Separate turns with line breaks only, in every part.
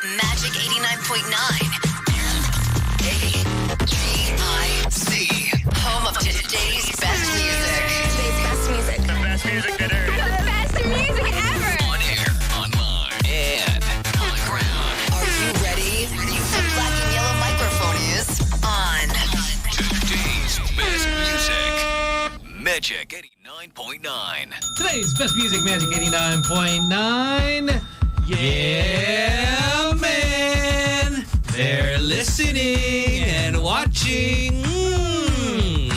Magic 89.9. M-A-G-I-C. Home of today's best music.
Today's best music.
The best music that airs.
The best music ever.
On air, online, and on the ground. Are you ready? The black and yellow microphone is on.
Today's best music. Magic 89.9.
Today's best music, Magic 89.9. Yeah, man. They're listening and watching.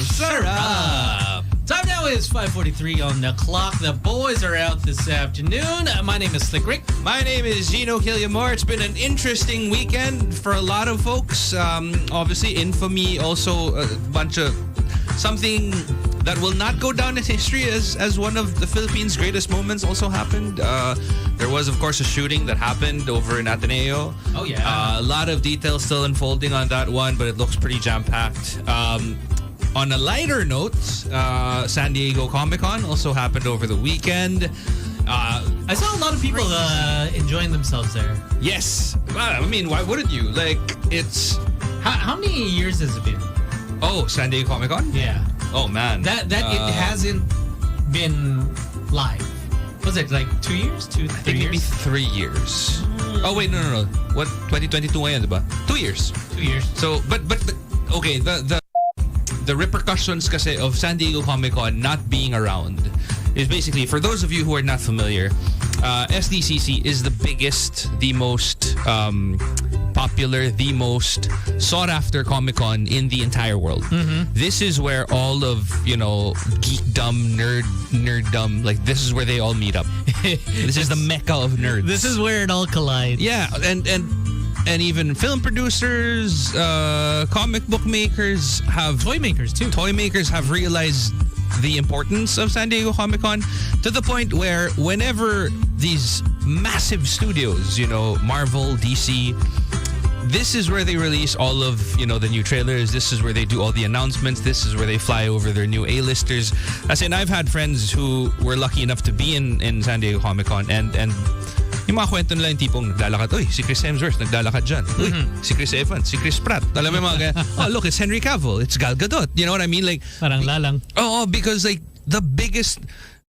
Sarah. Time now is 5:43 on the clock. The boys are out this afternoon. My name is Slick Rick.
My name is Gino Killiamore. It's been an interesting weekend for a lot of folks. Obviously, infamy, also a bunch of something that will not go down in history as one of the Philippines' greatest moments also happened. There was, of course, a shooting that happened over in Ateneo.
Oh, yeah.
A lot of details still unfolding on that one, but it looks pretty jam-packed. On a lighter note, San Diego Comic-Con also happened over the weekend.
I saw a lot of people enjoying themselves there.
Yes. I mean, why wouldn't you? Like, it's...
How many years has it been?
Oh, San Diego Comic-Con?
Yeah.
Oh, man.
That it hasn't been live. Was it like 2 years?
I think maybe 3 years. Oh, wait, no. What, 2022 ngayon, diba? 2 years.
2 years.
So, but okay, the repercussions kasi of San Diego Comic-Con not being around is basically, for those of you who are not familiar, SDCC is the biggest, the most popular, the most sought-after Comic-Con in the entire world. Mm-hmm. This is where all of, geekdom, nerddom, like this is where they all meet up. This is the mecca of nerds.
This is where it all collides.
Yeah, and even film producers, comic book makers have...
Toy makers, too.
Toy makers have realized the importance of San Diego Comic-Con to the point where whenever these massive studios, Marvel, DC, this is where they release all of, the new trailers. This is where they do all the announcements. This is where they fly over their new A-listers. As in, I've had friends who were lucky enough to be in San Diego Comic-Con and yung mga kwento nila yung tipong naglalakad, uy, si Chris Hemsworth naglalakad dyan. Uy, si Chris Evans, si Chris Pratt. Alam mo yung mga ganyan, oh, look, it's Henry Cavill, it's Gal Gadot. You know what I mean? Like,
parang lalang.
Oh, because like the biggest,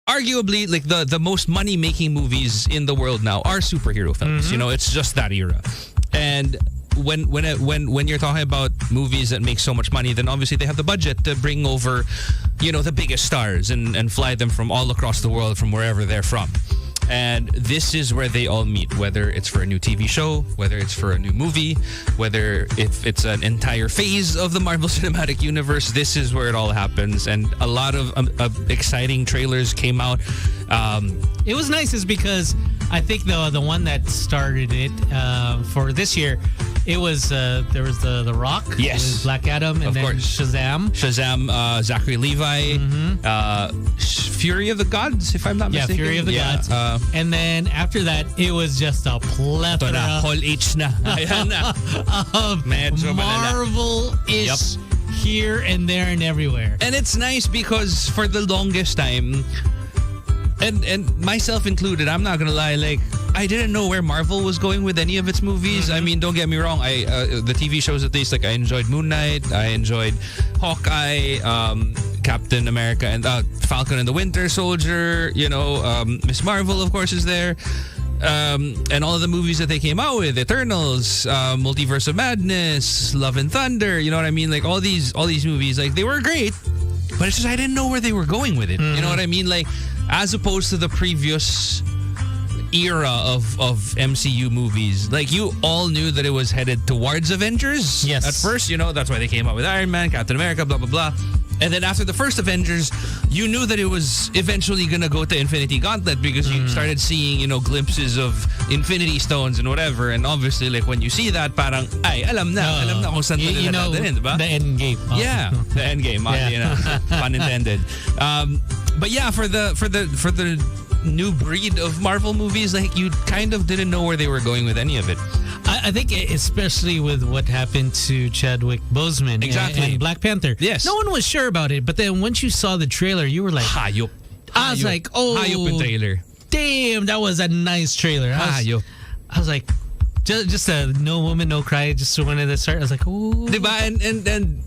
arguably like the most money-making movies in the world now are superhero films.
Mm-hmm.
It's just that era. And when you're talking about movies that make so much money, then obviously they have the budget to bring over, the biggest stars and fly them from all across the world from wherever they're from. And this is where they all meet, whether it's for a new TV show, whether it's for a new movie, whether if it's an entire phase of the Marvel Cinematic Universe. This is where it all happens. And a lot of exciting trailers came out.
It was nice is because I think the one that started it for this year, it was there was the Rock,
yes,
it was Black Adam, and
of
then
course.
Shazam,
Zachary Levi, Fury of the Gods, if I'm not mistaken.
Yeah, Fury of the Gods. And then after that, it was just a plethora
Whole H na.
of Marvel-ish here and there and everywhere.
And it's nice because for the longest time, and myself included, I'm not gonna lie, like I didn't know where Marvel was going with any of its movies. I mean, don't get me wrong, the TV shows at least, like I enjoyed Moon Knight, I enjoyed Hawkeye, Captain America and Falcon and the Winter Soldier, Miss Marvel of course is there. And all of the movies that they came out with, Eternals, Multiverse of Madness, Love and Thunder, you know what I mean? Like all these movies, like they were great, but it's just I didn't know where they were going with it. You know what I mean? Like as opposed to the previous era of MCU movies, like you all knew that it was headed towards Avengers.
Yes.
At first, that's why they came out with Iron Man, Captain America, blah blah blah. And then after the first Avengers, you knew that it was eventually gonna go to Infinity Gauntlet because you started seeing, glimpses of Infinity Stones and whatever. And obviously, like when you see that, parang ay alam na kung saan nila dadalhin, diba?
The end game. Oh.
Yeah, the end game. Pun intended. But yeah, for the new breed of Marvel movies, like you kind of didn't know where they were going with any of it.
I think especially with what happened to Chadwick Boseman and Black Panther.
Yes.
No one was sure about it, but then once you saw the trailer, you were like,
hayop.
I was like, oh,
hayop in trailer.
Damn, that was a nice trailer. I was like, just a no woman, no cry. Just wanted to start. I was like, ooh.
Diba? And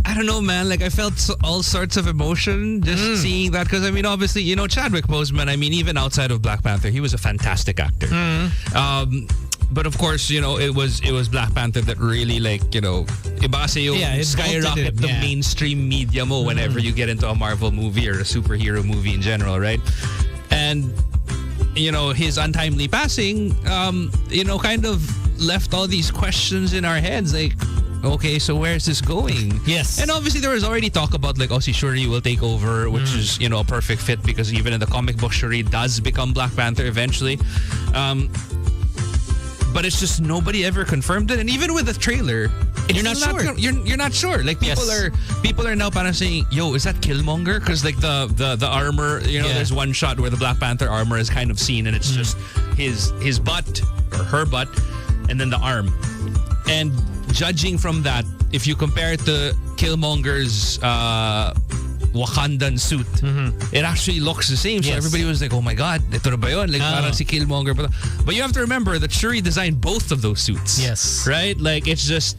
I don't know, man. Like, I felt all sorts of emotion just seeing that. Because, I mean, obviously, you know, Chadwick Boseman, I mean, even outside of Black Panther, he was a fantastic actor. But of course, you know, it was Black Panther that really, like, you know, iba kasi yung
it
skyrocket the mainstream media mo whenever you get into a Marvel movie or a superhero movie in general, right? And, you know, his untimely passing, you know, kind of left all these questions in our heads, like, okay, so where's this going?
Yes.
And obviously there was already talk about like, oh, si Shuri will take over, which is, you know, a perfect fit because even in the comic book, Shuri does become Black Panther eventually. But it's just nobody ever confirmed it. And even with the trailer,
you're not sure.
You're not sure. Like people are now parang saying, yo, is that Killmonger? Because like the armor, you know, there's one shot where the Black Panther armor is kind of seen and it's just his butt or her butt and then the arm. And judging from that, if you compare it to Killmonger's Wakandan suit, it actually looks the same. So everybody was like, oh my God, ito na ba yun? Like, parang si Killmonger. But you have to remember that Shuri designed both of those suits.
Yes.
Right? Like, it's just,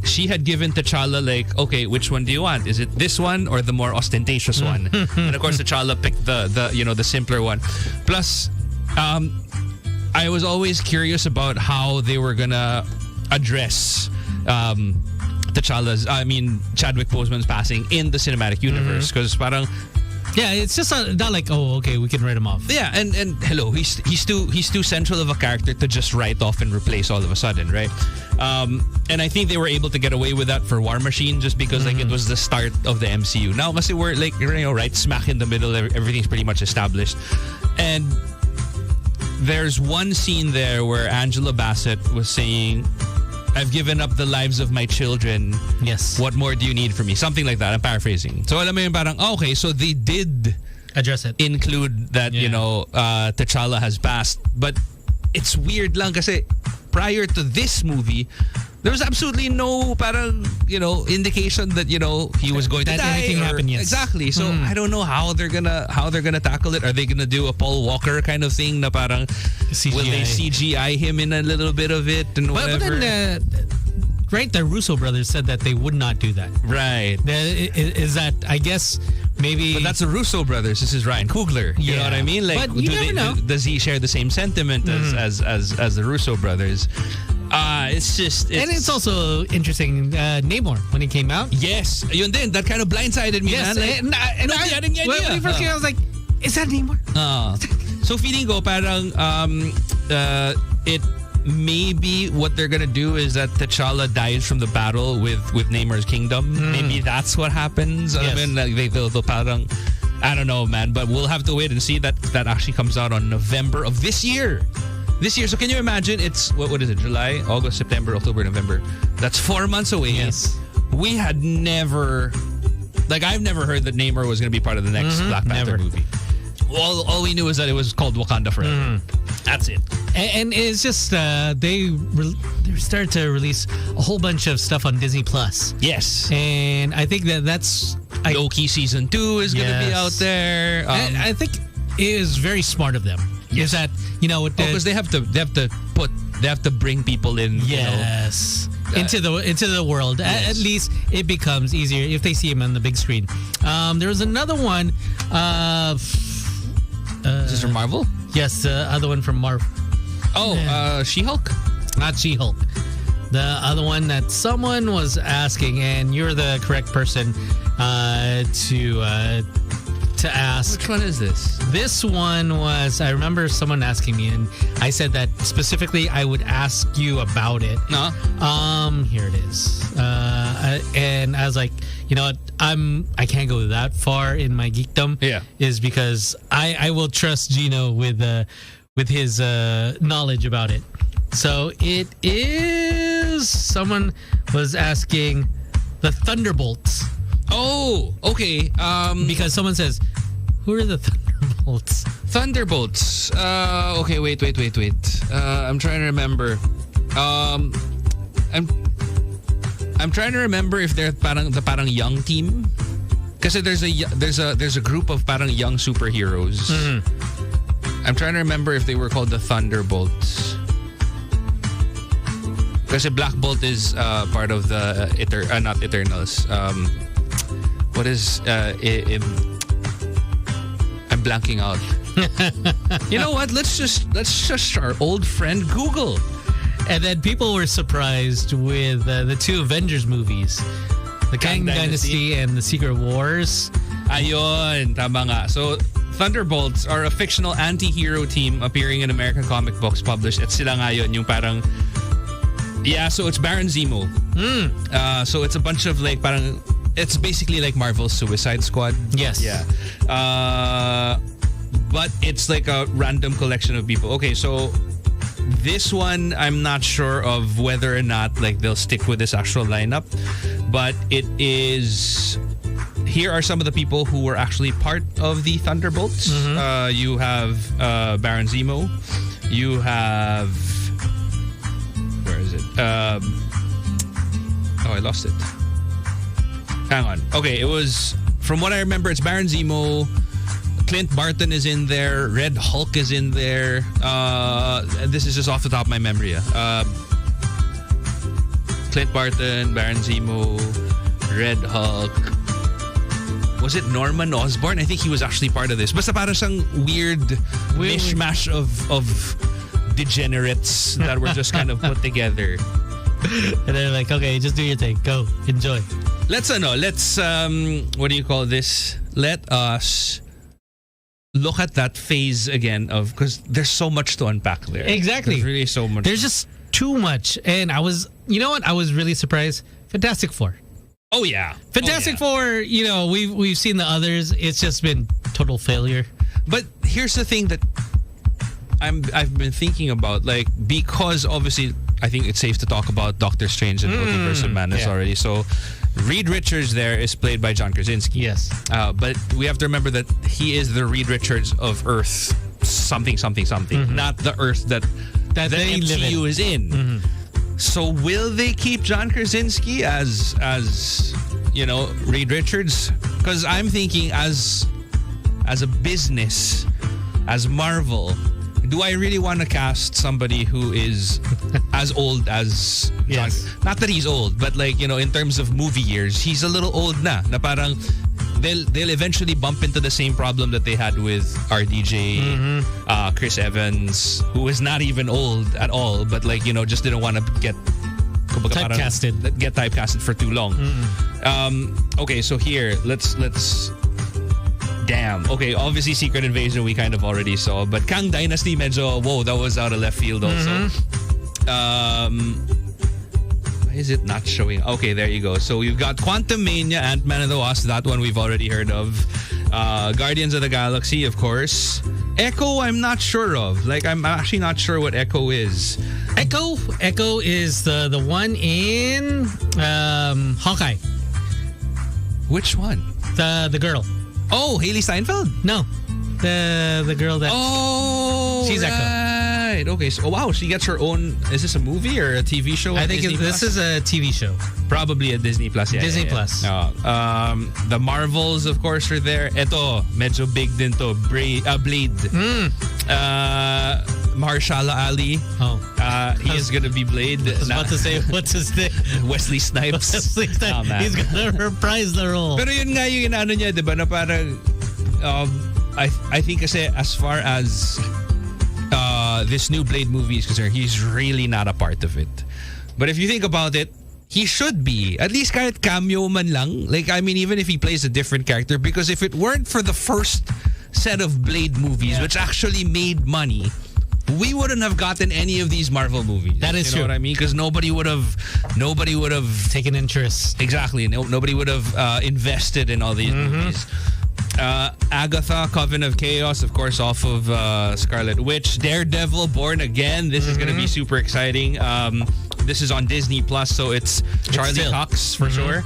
she had given T'Challa, like, okay, which one do you want? Is it this one or the more ostentatious one? And of course, T'Challa picked the you know, the simpler one. Plus, I was always curious about how they were gonna address Chadwick Boseman's passing in the cinematic universe, because parang
it's just not like, oh, okay, we can write him off.
Yeah, and hello, he's too central of a character to just write off and replace all of a sudden, right? And I think they were able to get away with that for War Machine just because like it was the start of the MCU. Now, kasi we're like, you know, right smack in the middle, everything's pretty much established, and there's one scene there where Angela Bassett was saying, I've given up the lives of my children.
Yes.
What more do you need from me? Something like that. I'm paraphrasing. So alam mo yung parang, okay, so they did
address it.
Include that, you know, T'Challa has passed. But it's weird lang kasi prior to this movie, there was absolutely no parang, you know, indication that, you know, he was going to die.
Anything happened, yes.
Exactly. So I don't know how they're gonna tackle it. Are they gonna do a Paul Walker kind of thing na parang
CGI.
will they CGI him in a little bit of it and whatever?
But then, right, the Russo brothers said that they would not do that.
Right.
Is that, I guess, maybe...
But that's the Russo brothers. This is Ryan Coogler. You know what I mean? Like,
but you never know.
Does he share the same sentiment as the Russo brothers? It's just...
and it's also interesting, Namor, when he came out.
Yes. Yun din. That kind of blindsided me,
Yes.
man. Like,
When he first came out, I was like, is that Namor?
So feeling ko parang it maybe what they're gonna do is that T'Challa dies from the battle with Namor's kingdom. Maybe that's what happens.
Yes.
I mean, like they'll parang, I don't know, man. But we'll have to wait and see. That actually comes out on November of this year. So can you imagine? It's what is it? July, August, September, October, November. That's 4 months away.
Yes.
We had never, like, I've never heard that Namor was gonna be part of the next Black Panther movie. All we knew is that it was called Wakanda Forever. That's it.
And it's just they started to release a whole bunch of stuff on Disney Plus.
Yes.
And I think that's
Loki season 2 is going to be out there.
And I think it is very smart of them.
Yes.
Is that, you know,
because they have to bring people in.
Yes. Into the world.
Yes.
At least it becomes easier if they see him on the big screen. There was another one.
Is this from Marvel?
Yes, the other one from Marvel.
Oh, She-Hulk?
Not She-Hulk. The other one that someone was asking, and you're the correct person to ask.
Which one is this?
This one was, I remember someone asking me, and I said that specifically I would ask you about it.
No.
Here it is. And I was like, you know what? I can't go that far in my geekdom.
Yeah.
Is because I will trust Gino with his knowledge about it. So it is, someone was asking the Thunderbolts.
Oh, okay.
Because someone says, who are the Thunderbolts?
Thunderbolts. Okay, wait. I'm trying to remember. I'm trying to remember if they're the parang young team. Kasi there's a group of parang young superheroes. I'm trying to remember if they were called the Thunderbolts. Because Black Bolt is part of the not Eternals. What is I'm blanking out. You know what? Let's just our old friend Google.
And then people were surprised with the two Avengers movies, the Kang Dynasty and the Secret Wars.
Ayun, tama nga. So, Thunderbolts are a fictional anti-hero team appearing in American comic books published. At sila nga yun, yung parang... Yeah, so it's Baron Zemo. So it's a bunch of like parang... It's basically like Marvel's Suicide Squad.
Yes.
Yeah. But it's like a random collection of people. Okay, so... This one, I'm not sure of whether or not like they'll stick with this actual lineup. But it is... Here are some of the people who were actually part of the Thunderbolts. You have Baron Zemo. You have... Where is it? Oh, I lost it. Hang on. Okay, it was... From what I remember, it's Baron Zemo. Clint Barton is in there. Red Hulk is in there. This is just off the top of my memory. Clint Barton, Baron Zemo, Red Hulk. Was it Norman Osborn? I think he was actually part of this. Basta parang siyang weird mishmash of degenerates that were just kind of put together.
And they're like, okay, just do your thing. Go. Enjoy.
Let's what do you call this? Let us look at that phase again of, because there's so much to unpack there.
Exactly.
There's really so much.
There's just too much. And you know what? I was really surprised. Fantastic Four.
Oh yeah.
Fantastic Four, you know, we've seen the others. It's just been total failure.
But here's the thing that I've been thinking about, like, because obviously I think it's safe to talk about Doctor Strange and Multiverse of Madness already. So Reed Richards there is played by John Krasinski.
Yes.
But we have to remember that he is the Reed Richards of Earth something, not the Earth that the
they live
MCU is in. So will they keep John Krasinski as you know, Reed Richards? Because I'm thinking as a business, as Marvel, do I really want to cast somebody who is as old as John?
Yes.
Not that he's old, but like, you know, in terms of movie years, he's a little old na parang they'll eventually bump into the same problem that they had with RDJ, Chris Evans, who is not even old at all, but like, you know, just didn't want to get typecasted for too long. Okay, so here let's damn. Okay, obviously Secret Invasion we kind of already saw, but Kang Dynasty medyo, whoa, that was out of left field also. Why is it not showing? Okay, there you go. So we've got Quantum Mania, Ant-Man and the Wasp, that one we've already heard of. Guardians of the Galaxy, of course. Echo, I'm not sure of. Like, I'm actually not sure what Echo is.
Echo is the one in Hawkeye.
Which one?
The girl.
Oh, Haley Steinfeld?
No. The girl that...
Oh,
she's
right.
Echo.
Okay, so wow, she gets her own... Is this a movie or a TV show?
I think this is a TV show.
Probably a Disney Plus. Yeah,
Disney Plus.
The Marvels, of course, are there. Eto, medyo big din to. Blade. Mahershala Ali.
Oh.
He is gonna be Blade.
I was about to say, what's his name?
Wesley Snipes.
Wesley Snipes. He's gonna reprise the role.
Pero yun nga yung inaano niya, di ba, na parang I think kasi as far as this new Blade movie is concerned, he's really not a part of it. But if you think about it, he should be. At least kahit cameo man lang. Like, I mean, even if he plays a different character, because if it weren't for the first set of Blade movies, which actually made money, we wouldn't have gotten any of these Marvel movies.
That is
true. You know what I mean? Because nobody would have
taken interest.
Exactly. Nobody would have invested in all these movies. Agatha, Coven of Chaos, of course, off of Scarlet Witch. Daredevil, Born Again. This is going to be super exciting. This is on Disney Plus, so it's Charlie Cox for sure.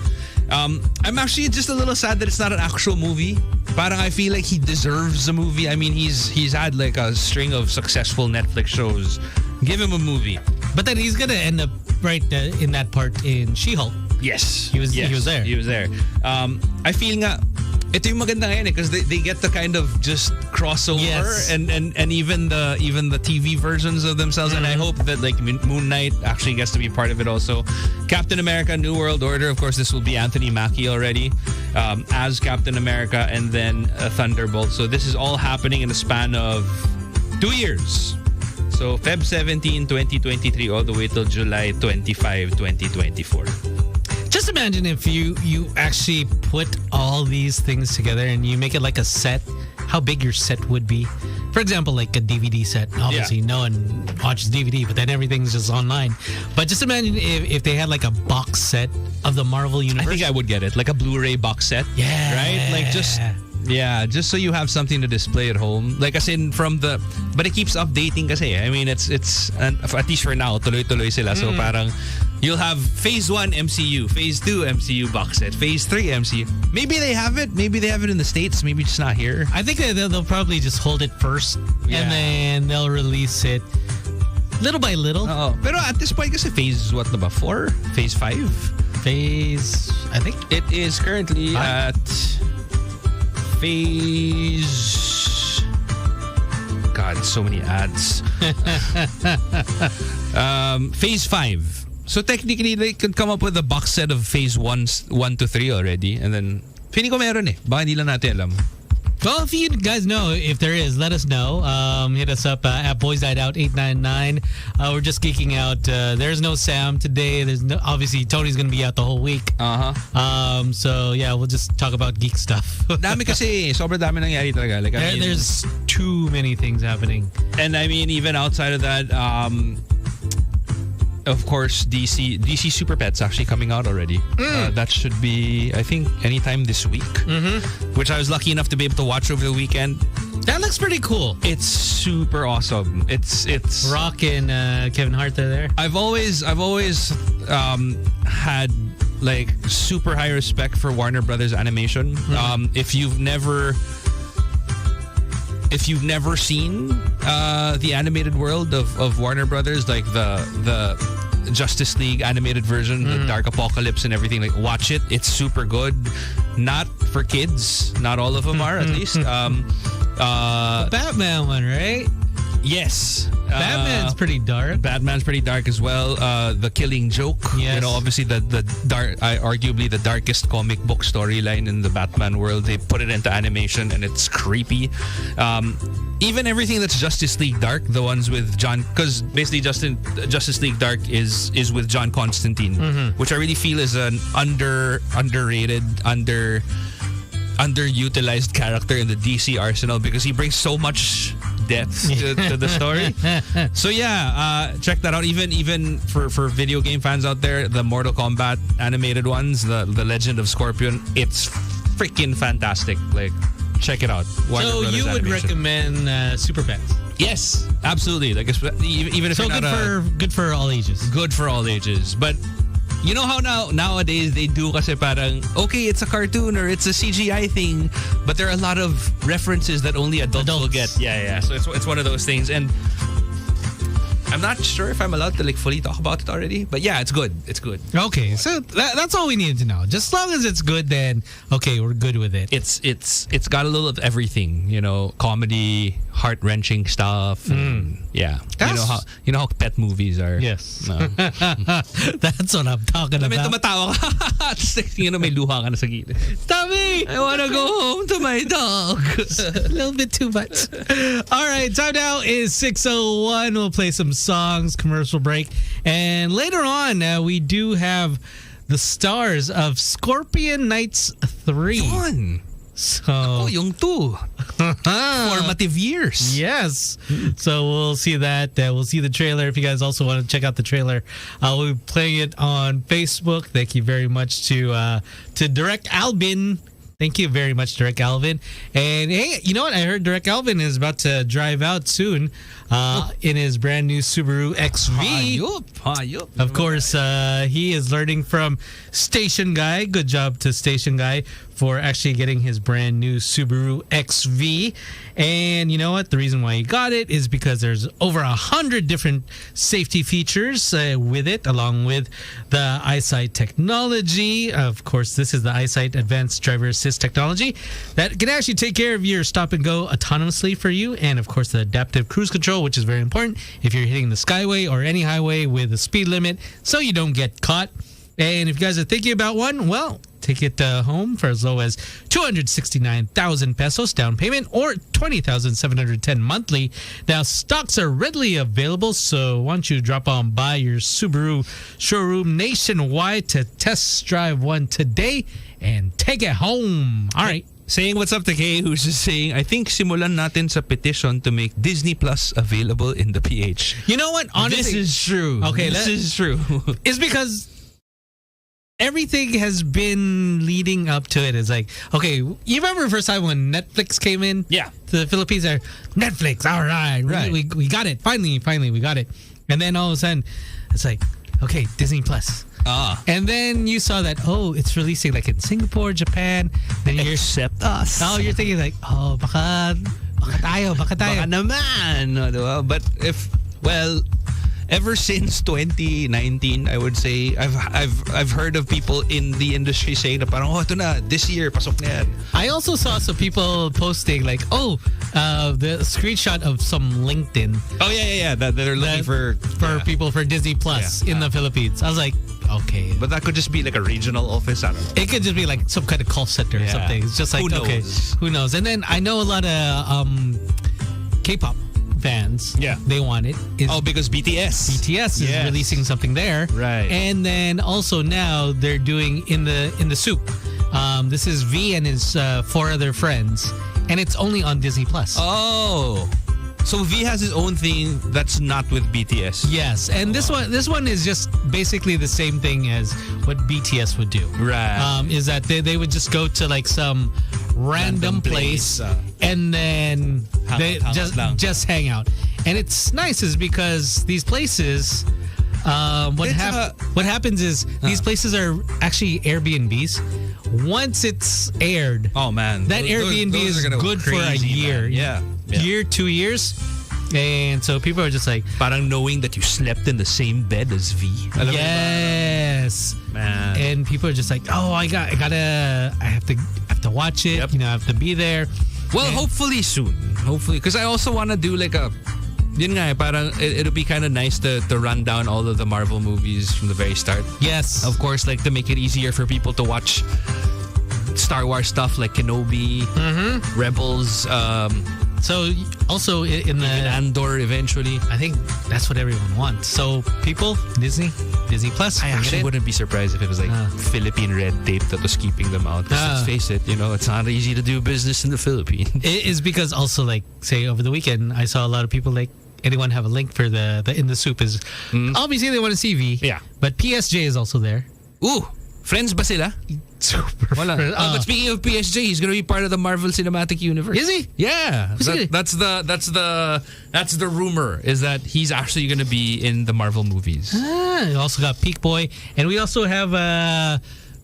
I'm actually just a little sad that it's not an actual movie. Parang I feel like he deserves a movie. I mean, he's had like a string of successful Netflix shows. Give him a movie.
But then he's gonna end up right in that part in She-Hulk.
Yes.
He was there.
He was there. I feel nga, ito yung maganda ngayon because they get to kind of just crossover
Yes.
and even the TV versions of themselves, and I hope that like Moon Knight actually gets to be part of it also. Captain America New World Order, of course, this will be Anthony Mackie already as Captain America, and then Thunderbolt. So this is all happening in the span of 2 years. So Feb 17, 2023 all the way till July 25, 2024.
Just imagine if you actually put all these things together and you make it like a set, how big your set would be. For example, like a DVD set. Obviously, no one watches DVD, but then everything's just online. But just imagine if they had like a box set of the Marvel Universe.
I think I would get it. Like a Blu-ray box set.
Yeah.
Right? Like just so you have something to display at home. Like as in but it keeps updating kasi. I mean, it's and at least for now, tuloy-tuloy sila. So parang you'll have Phase 1 MCU, Phase 2 MCU box set, Phase 3 MCU. Maybe they have it. Maybe they have it in the States. Maybe just not here.
I think they'll probably just hold it first and then they'll release it little by little.
Oh, pero at this point kasi Phase what na ba? 4? Phase 5?
Phase, I think.
It is currently at Phase... God, so many ads. Phase 5. So technically, they could come up with a box set of Phase 1 to 3 already. And then, feeling ko meron eh. Baka hindi lang natin alam.
Well, if you guys know, if there is, let us know. Hit us up at Boys Night Out 899. We're just geeking out. There's no Sam today. Obviously, Tony's going to be out the whole week. So, yeah, we'll just talk about geek stuff.
Dami kasi. Sobrang dami nangyari talaga. Like, I mean,
there's too many things happening.
And I mean, even outside of that, of course, DC Super Pets actually coming out already. That should be, I think, anytime this week. Which I was lucky enough to be able to watch over the weekend.
That looks pretty cool.
It's super awesome. It's
Rock and Kevin Hart are there.
I've always had like super high respect for Warner Brothers Animation. If you've never seen the animated world of Warner Brothers, like the Justice League animated version, the Dark Apocalypse and everything, like watch it. It's super good. Not for kids. Not all of them are, at least.
Batman one, right?
Yes.
Batman's pretty dark.
Batman's pretty dark as well. The Killing Joke.
Yes.
You know, obviously the dark, arguably the darkest comic book storyline in the Batman world. They put it into animation and it's creepy. Even everything that's Justice League Dark, the ones with John, because basically Justice League Dark is with John Constantine, which I really feel is an underrated, underutilized character in the DC arsenal because he brings so much depth to the story. So yeah, check that out. Even for video game fans out there, the Mortal Kombat animated ones, the Legend of Scorpion, it's freaking fantastic. Like, check it out. Warner
So
Brothers
you would
Animation.
recommend Super Pets?
Yes, absolutely. Like even if
So
you're not
good for all ages.
good for all ages, but. You know how nowadays they do kasi parang, okay, it's a cartoon or it's a CGI thing, but there are a lot of references that only adults will get. Yeah. So it's one of those things. And I'm not sure if I'm allowed to like fully talk about it already, but yeah, it's good. It's good.
Okay, so that's all we needed to know. Just as long as it's good, then okay, we're good with it.
It's got a little of everything, you know, comedy, heart-wrenching stuff. And yeah. You know how pet movies are.
Yes.
No.
That's what I'm talking
May
about.
tumatawa ka. Tapos you know, may luha ka na sa gilid.
Tommy!
I wanna go home to my dog.
A little bit too much. All right, time now is 6:01. We'll play some songs, commercial break. And later on, we do have the stars of Scorpion Nights 3.
Yun.
So,
Yung 2. Formative years.
yes. So we'll see that. We'll see the trailer. If you guys also want to check out the trailer, we'll be playing it on Facebook. Thank you very much to Direct Albin. Thank you very much, Direct Alvin. And hey, you know what? I heard Direct Alvin is about to drive out soon. in his brand new Subaru XV.
Hayop.
Of course, he is learning from Station Guy. Good job to Station Guy for actually getting his brand new Subaru XV. And you know what? The reason why he got it is because there's over 100 different safety features with it, along with the EyeSight technology. Of course, this is the EyeSight Advanced Driver Assist technology that can actually take care of your stop and go autonomously for you. And of course, the adaptive cruise control, which is very important if you're hitting the skyway or any highway with a speed limit, so you don't get caught. And if you guys are thinking about one, well, take it home for as low as 269,000 pesos down payment or 20,710 monthly. Now, stocks are readily available, so why don't you drop on by your Subaru showroom nationwide to test drive one today and take it home. All right.
Saying what's up to Kay, who's just saying, I think simulan natin sa petition to make Disney Plus available in the PH.
You know what? Honestly,
this is true.
Okay,
this is true.
It's because everything has been leading up to it. It's like, okay, you remember the first time when Netflix came in?
Yeah.
To the Philippines, are Netflix, all right.
Right.
We got it. Finally, we got it. And then all of a sudden, it's like, okay, Disney Plus. And then you saw that, oh, it's releasing like in Singapore, Japan. Then you're
Except us.
Oh, you're thinking like, oh, baka tayo.
Baka naman. No, diba? But ever since 2019, I would say I've heard of people in the industry saying na parang, ito na, this year pasok na yan.
I also saw some people posting like, the screenshot of some LinkedIn.
Oh yeah. That they're looking for
people for Disney Plus in the Philippines. I was like, okay.
But that could just be like a regional office. I don't know.
It could just be like some kind of call center or something. It's just like, who knows? And then I know a lot of K-pop fans.
Yeah.
They want it.
Because BTS.
BTS is releasing something there.
Right.
And then also now they're doing in the soup. This is V and his 4 other friends. And it's only on Disney Plus.
Oh. So V has his own thing that's not with BTS.
Yes, and this one is just basically the same thing as what BTS would do.
Right.
Is that they would just go to like some random place and then they just hang out. And it's nice is because these places what happens is these places are actually Airbnbs. Once it's aired,
oh man,
that Airbnb is good for a year.
Man. Yeah.
Year, 2 years. And so people are just like,
parang knowing that you slept in the same bed as V.
Yes.
Man.
And people are just like, oh, I have to watch it.
Yep.
You know, I have to be there.
Well, hopefully soon. Hopefully. Because I also want to do like parang it'll be kind of nice to run down all of the Marvel movies from the very start.
Yes.
Of course, like to make it easier for people to watch Star Wars stuff like Kenobi, Rebels,
so also in the
Andor eventually.
I think that's what everyone wants. So people, Disney Plus.
I actually wouldn't be surprised if it was like Philippine red tape that was keeping them out. Let's face it, it's not easy to do business in the Philippines.
It is because also like say over the weekend I saw a lot of people like anyone have a link for the in the soup is obviously they want to see V.
Yeah.
But PSJ is also there.
Ooh, friends ba sila?
Super.
Wala. But speaking of PSG, he's gonna be part of the Marvel Cinematic Universe.
Is he?
Yeah. That's the rumor is that he's actually gonna be in the Marvel movies.
We also got Peak Boy, and we also have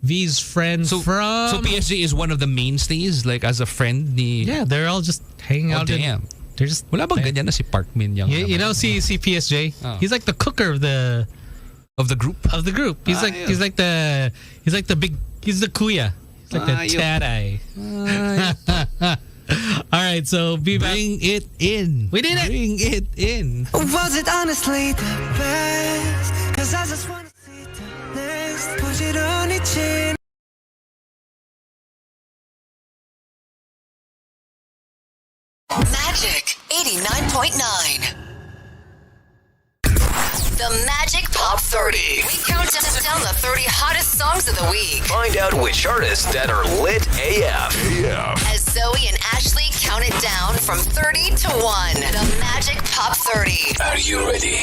V's friends from.
So PSG is one of the mainstays, like as a friend.
Yeah, they're all just hanging out.
Damn.
They're just.
Wala bang ganyan na si Park Min Young?
You know, see PSJ.
Oh.
He's like the cooker of the group. He's He's the kuya. He's like the taday. All right, so be back.
Bring it in.
We did it.
Bring it in.
Was it honestly the best? 'Cause I just wanna see the next. Put it on your chin.
Magic 89.9. The Magic Top 30. We count down the 30 hottest songs of the week.
Find out which artists that are lit AF.
As Zoe and Ashley count it down from 30 to 1. The Magic Top 30.
Are you ready?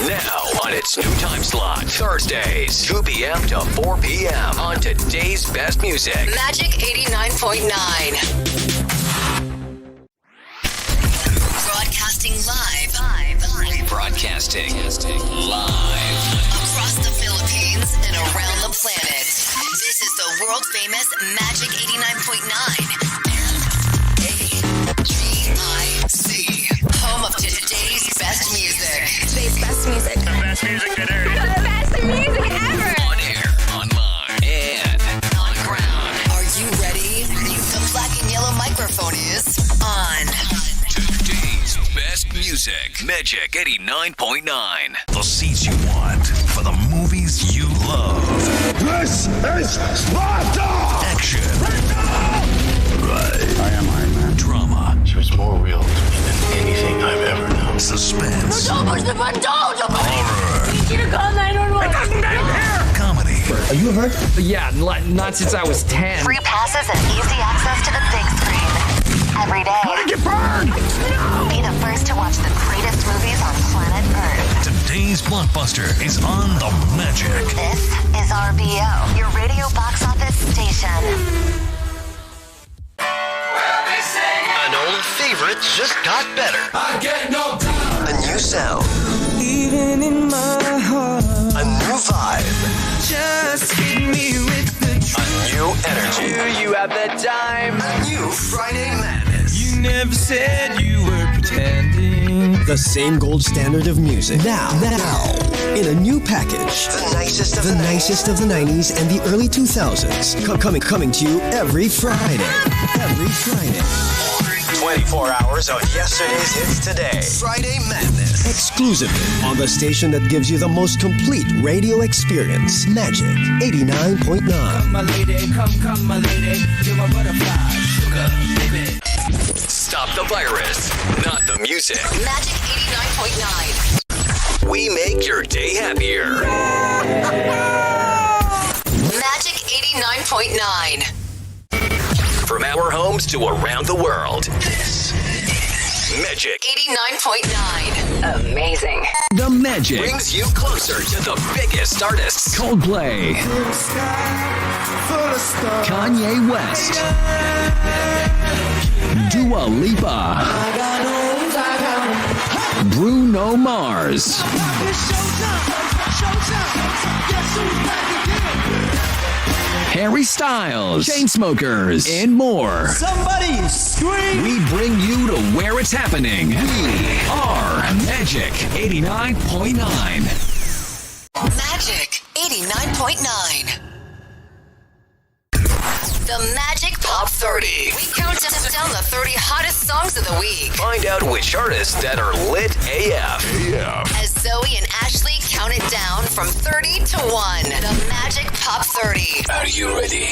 Now on its new time slot, Thursdays, 2 p.m. to 4 p.m. on today's best music.
Magic 89.9. Broadcasting live
Broadcasting live
Across the Philippines and around the planet. This is the world famous Magic 89.9 MAGIC. Home of today's best music.
Today's best music.
The best music that ever.
The best music ever.
on air, online, and on ground.
Are you ready? The black and yellow microphone is on.
Today's best music. Magic 89.9.
The seats you want for the movies you love.
This is Sparta!
Action.
Right. I am Iron Man.
Drama.
She was more real to me than anything I've ever known.
Suspense.
Horror.
Need you to call 911.
Comedy.
Are you hurt?
Yeah, not since I was 10.
Free passes and easy access to the big screen. Every day.
How did you burn?
Be the first to watch the greatest movies on planet Earth.
Today's blockbuster is on the Magic.
This is RBO, your radio box office station.
An old favorite just got better.
I get no time.
A new sound.
Even in my heart,
A new vibe.
just hit me with the
A new energy.
You have the time.
A new Friday Madness.
You never said you were pretending.
The same gold standard of music. Now, in a new package.
The nicest of
The nicest of the 90s and the early 2000s. Coming to you every Friday. Every Friday.
24 hours of yesterday's hits today. Friday Madness.
Exclusively on the station that gives you the most complete radio experience. Magic 89.9.
My lady, come, my lady. You're my butterfly, sugar, baby.
Stop the virus, not the music.
Magic 89.9.
We make your day happier.
Magic 89.9.
From our homes to around the world. This is Magic
89.9. Amazing.
The Magic brings you closer to the biggest artists.
Coldplay. Kanye West. Dua Lipa. Bruno Mars. Harry Styles, Chainsmokers, and more.
Somebody scream!
We bring you to where it's happening. We are Magic 89.9.
Magic 89.9. The Magic Pop 30. We count down the 30 hottest songs of the week.
Find out which artists that are lit AF.
As Zoe and Ashley count it down from 30 to 1. The Magic Pop 30.
Are you ready?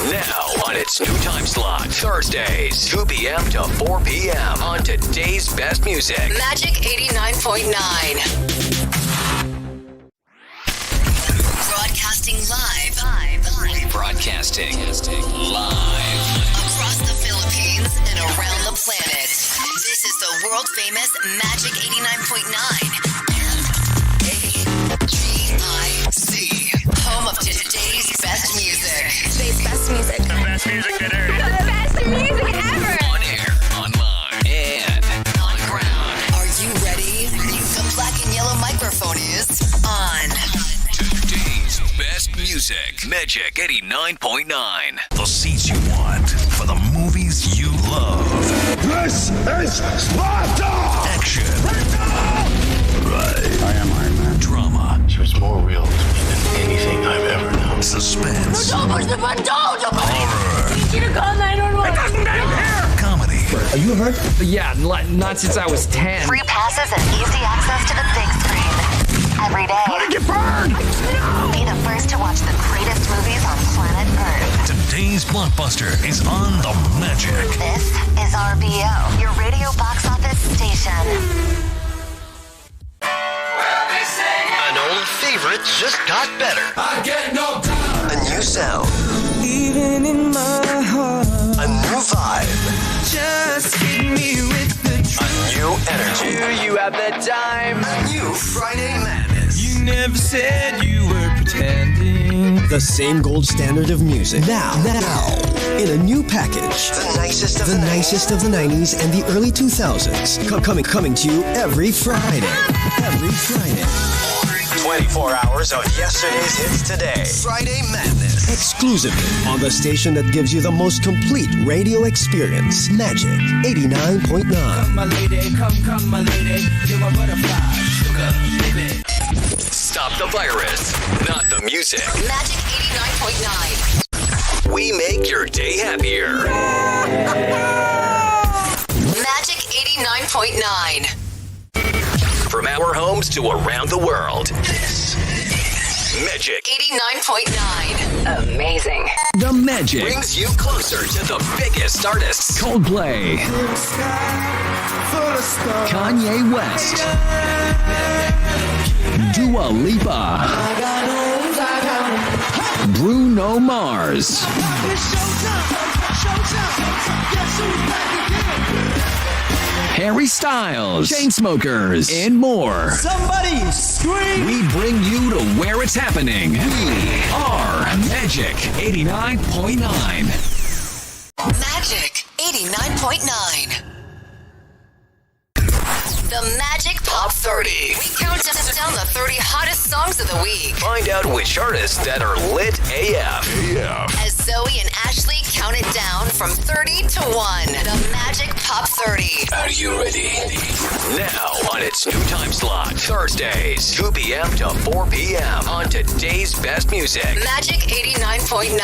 Now on its new time slot, Thursdays, 2 p.m. to 4 p.m. on today's best music.
Magic 89.9. Broadcasting live.
Broadcasting live
Across the Philippines and around the planet. This is the world famous Magic 89.9 MAGIC. Home of today's best music.
Today's best music.
The best music that ever.
The best music ever.
on air, online, and on ground.
Are you ready? The black and yellow microphone is on.
Today's best music. Magic 89.9.
The seats you want for the movies you love.
This is Sparta!
Action.
Right. I am Iron Man.
Drama.
She was more real to me than anything I've ever known.
Suspense.
Horror.
Need you to call 911.
Comedy.
Are you hurt?
Yeah, not since I was 10.
Free passes and easy access to the big screen. Every day.
How did you burn?
Be the first to watch the greatest movies on planet Earth.
Today's blockbuster is on the Magic.
This is RBO, your radio box office station.
An old favorite just got better.
I get no time.
A new sound.
Even in my heart,
A new vibe.
just hit me with the
A new energy.
You have the time.
A new Friday Madness.
You never said you were pretending.
The same gold standard of music. Now, in a new package.
The nicest of
the 90s and the early 2000s. Coming to you every Friday.
24 hours of yesterday's hits today. Friday Madness.
Exclusively on the station that gives you the most complete radio experience. Magic 89.9.
Come, my lady, come, my lady. You're my butterfly, sugar, baby.
Stop the virus, not the music.
Magic 89.9.
We make your day happier.
Magic 89.9.
From our homes to around the world. This is Magic
89.9. Amazing.
The Magic brings you closer to the biggest artists. Coldplay, Kanye West, Dua Lipa, Bruno Mars, Harry Styles, Chainsmokers, and more.
Somebody scream!
We bring you to where it's happening. We are Magic 89.9.
Magic 89.9. The Magic Pop 30. We count down the 30 hottest songs of the week.
Find out which artists that are lit AF.
As Zoe and Ashley count it down from 30 to 1. The Magic Pop 30.
Are you ready? Now on its new time slot, Thursdays, 2 p.m. to 4 p.m. on today's best music.
Magic 89.9.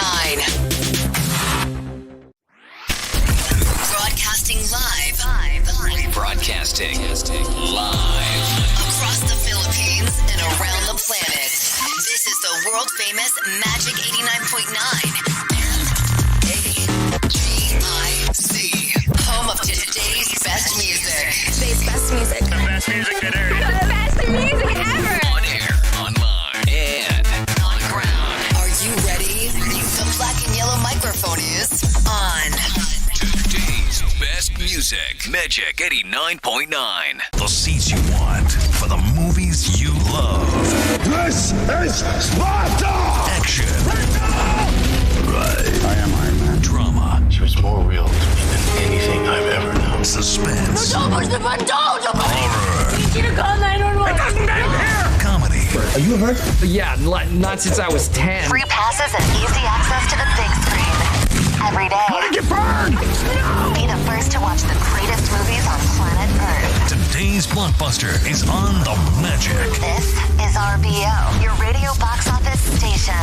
Broadcasting live.
Broadcasting live
across the Philippines and around the planet. This is the world famous Magic 89.9. M-A-G-I-C. Home of today's best music.
Today's best music.
The best music that there is.
The best music ever.
on air, online, and on the ground.
Are you ready? The black and yellow microphone is on.
Today's best music, Magic 89.9.
The seats you want for the movies you love.
This is Sparta!
Action.
Right. I am Iron Man.
Drama.
She was more real to me than anything I've ever known.
Suspense.
Horror.
Horror.
Need you to call 911.
Comedy.
Are you hurt? Yeah, not since I was 10.
Free passes and easy access to the big screen. Every day.
How did you burn?
Be the first to watch the greatest movies on planet Earth.
Today's blockbuster is on the Magic.
This is RBO, your radio box office station.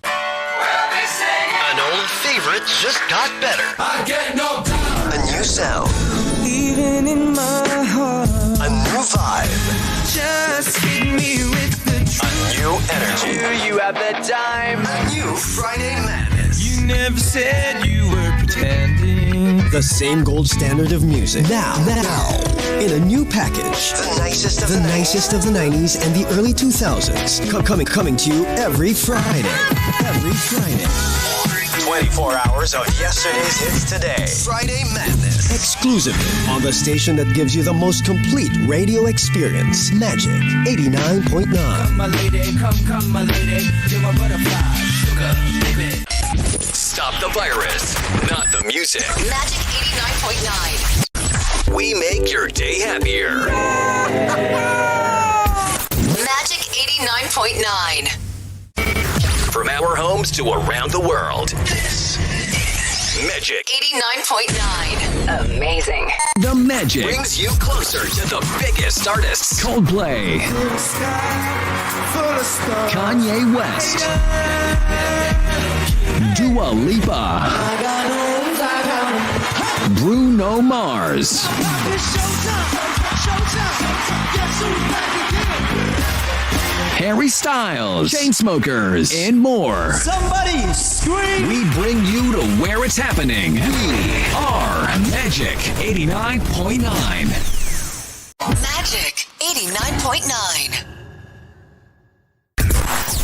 An old favorite just got better.
I get no time.
A new sound.
Even in my heart.
A new vibe.
Just hit me with the
A new energy.
Do you have the time?
A new Friday Madness.
You never said you were pretending.
The same gold standard of music. Now, in a new package.
The nicest of
the
the
nicest of the 90s and the early 2000s. Coming to you every Friday.
24 hours of yesterday's hits today. Friday Madness.
Exclusively on the station that gives you the most complete radio experience. Magic 89.9.
Come, my lady, come, my lady. You're my butterfly, sugar, baby.
Stop the virus, not the music.
Magic 89.9.
We make your day happier.
Magic 89.9.
From our homes to around the world. This is Magic
89.9. Amazing.
The Magic brings you closer to the biggest artists. Coldplay, Kanye West, Dua Lipa, Bruno Mars, Harry Styles, Chainsmokers, and more.
Somebody scream!
We bring you to where it's happening. We are Magic 89.9.
Magic 89.9.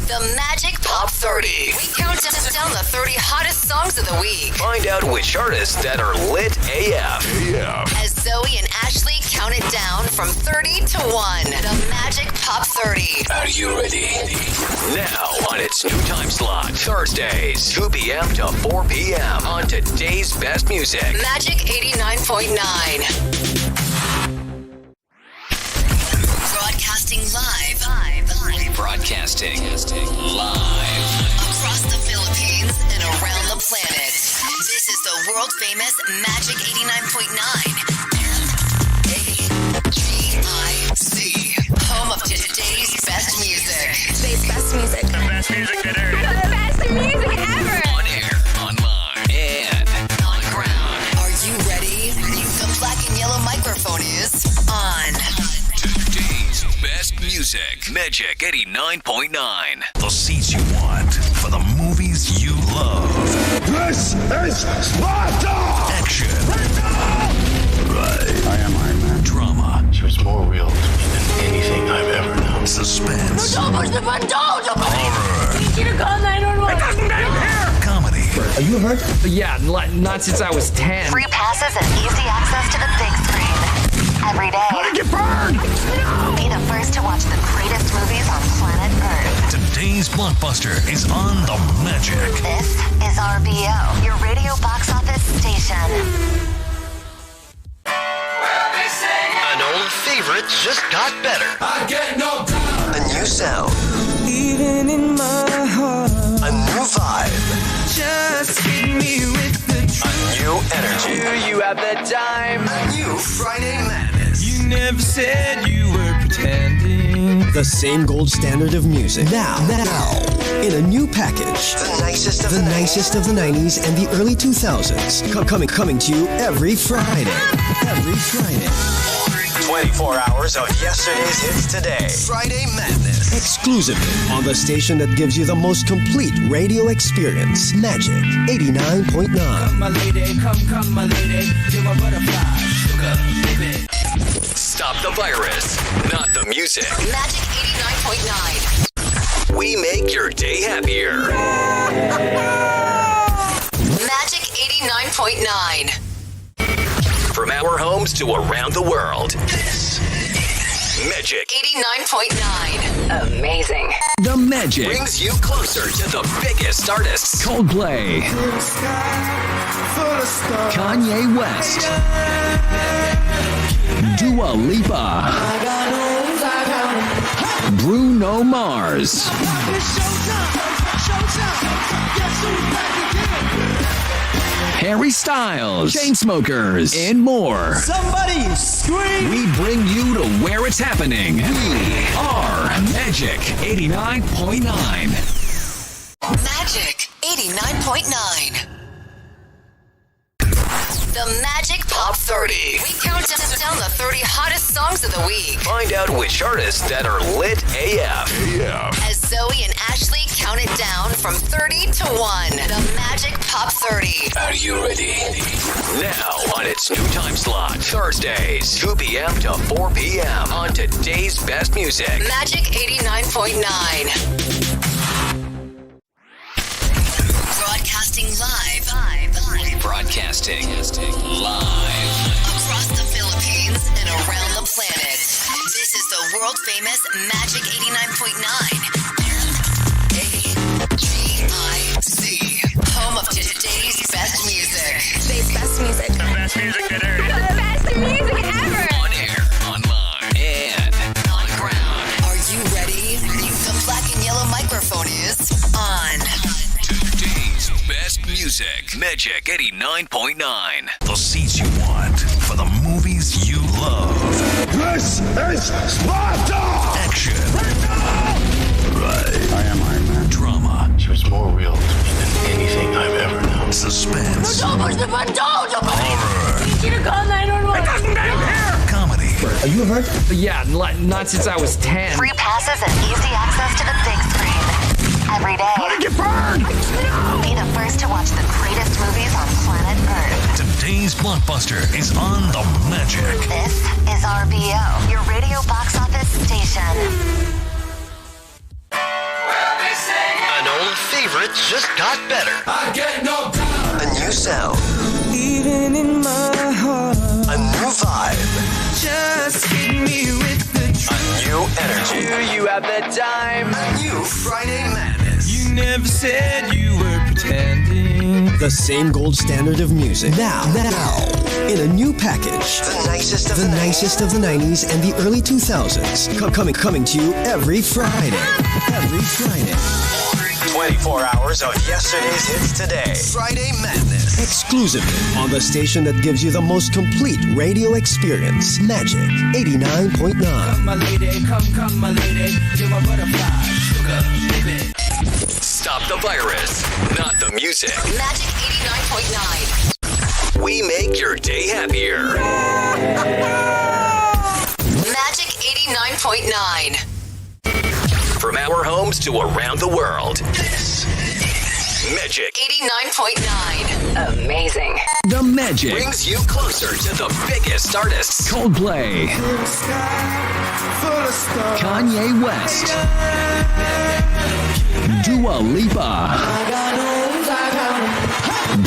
The Magic Pop 30. We count down the 30 hottest songs of the week.
Find out which artists that are lit AF.
As Zoe Zoe and Ashley count it down from 30 to 1. The Magic Pop 30.
Are you ready? Now on its new time slot, Thursdays, 2 p.m. to 4 p.m. on today's best music.
Magic 89.9. Broadcasting live.
Broadcasting live
Across the Philippines and around the planet. This is the world famous Magic 89.9. MAGIC. Home of today's best music.
Today's best music.
The best music that airs.
The best music ever.
on air, online, and on the ground.
Are you ready? The black and yellow microphone is on.
Today's best music. Magic 89.9.
The seats you want for the movies you love.
This is Sparta!
Action. Right.
I am Iron Man.
Drama.
She was more real to me than anything I've ever known.
Suspense.
Horror.
Need you to call 911.
Comedy.
Are you hurt?
Yeah, not since I was 10.
Free passes and easy access to the big screen. Every day.
How did you burn?
Be the first to watch the greatest movies on planet Earth.
Today's blockbuster is on the Magic.
This is RBO, your radio box office station.
An old favorite just got better.
I get no doubt.
A new sound.
Even in my heart,
A new vibe.
just hit me with the
A new energy.
You have the time.
A new Friday Madness.
You never said you were pretending.
The same gold standard of music. Now, in a new package.
The nicest of
The nicest of the 90s and the early 2000s. Coming to you every Friday. Every Friday.
24 hours of yesterday's hits today. Friday Madness.
Exclusively on the station that gives you the most complete radio experience. Magic 89.9.
My lady, come, my lady. You're my butterfly, sugar, baby.
Stop the virus, not the music.
Magic 89.9.
We make your day happier.
Magic 89.9.
From our homes to around the world. This is Magic
89.9.
Amazing.
The Magic.
brings you closer to the biggest artists.
Coldplay. Kanye West. Dua Lipa. Bruno Mars. Harry Styles, Chainsmokers, and more.
Somebody scream!
We bring you to where it's happening. We are Magic 89.9.
Magic 89.9. The Magic Pop 30. We count down the 30 hottest songs of the week.
Find out which artists that are lit AF.
As Zoe and Ashley count it down from 30 to 1. The Magic Pop 30.
Are you ready? Now on its new time slot, Thursdays, 2 p.m. to 4 p.m. on today's best music.
Magic 89.9. Broadcasting live.
Broadcasting live
Across the Philippines and around the planet. This is the world famous Magic 89.9. MAGIC. Home of today's best music.
Today's best music.
The best music that airs.
The best music ever.
on air, online, and on the ground.
Are you ready? The black and yellow microphone is on.
Today's best music. Magic 89.9.
The seats you want for the movies you love.
This is Sparta!
Action. Right.
I am Iron Man.
Drama.
She was more real to me than anything I've ever known.
Suspense.
Horror. Need you to call 911.
Comedy.
Are you hurt?
Yeah, not since I was 10.
Free passes and easy access to the big screen. Every day.
How did you burn?
Be the first to watch the greatest movies on planet Earth.
Today's blockbuster is on the Magic.
This is RBO, your radio box office station.
An old favorite just got better.
I get no doubt.
A new sound.
Even in my heart,
A new vibe. new energy.
Do you have the time?
New Friday Madness.
You never said you were pretending.
The same gold standard of music. Now, in a new package.
The nicest of
the
the
nicest of the 90s and the early 2000s. Coming to you every Friday. Every Friday.
24 hours of yesterday's hits today. Friday Madness.
Exclusively on the station that gives you the most complete radio experience. Magic 89.9.
Come, my lady, come, my lady. You're my butterfly, sugar, baby.
Stop the virus, not the music.
Magic 89.9.
We make your day happier.
Magic 89.9.
From our homes to around the world. This is Magic
89.9. Amazing.
The Magic brings you closer to the biggest artists. Coldplay, Kanye West, Dua Lipa,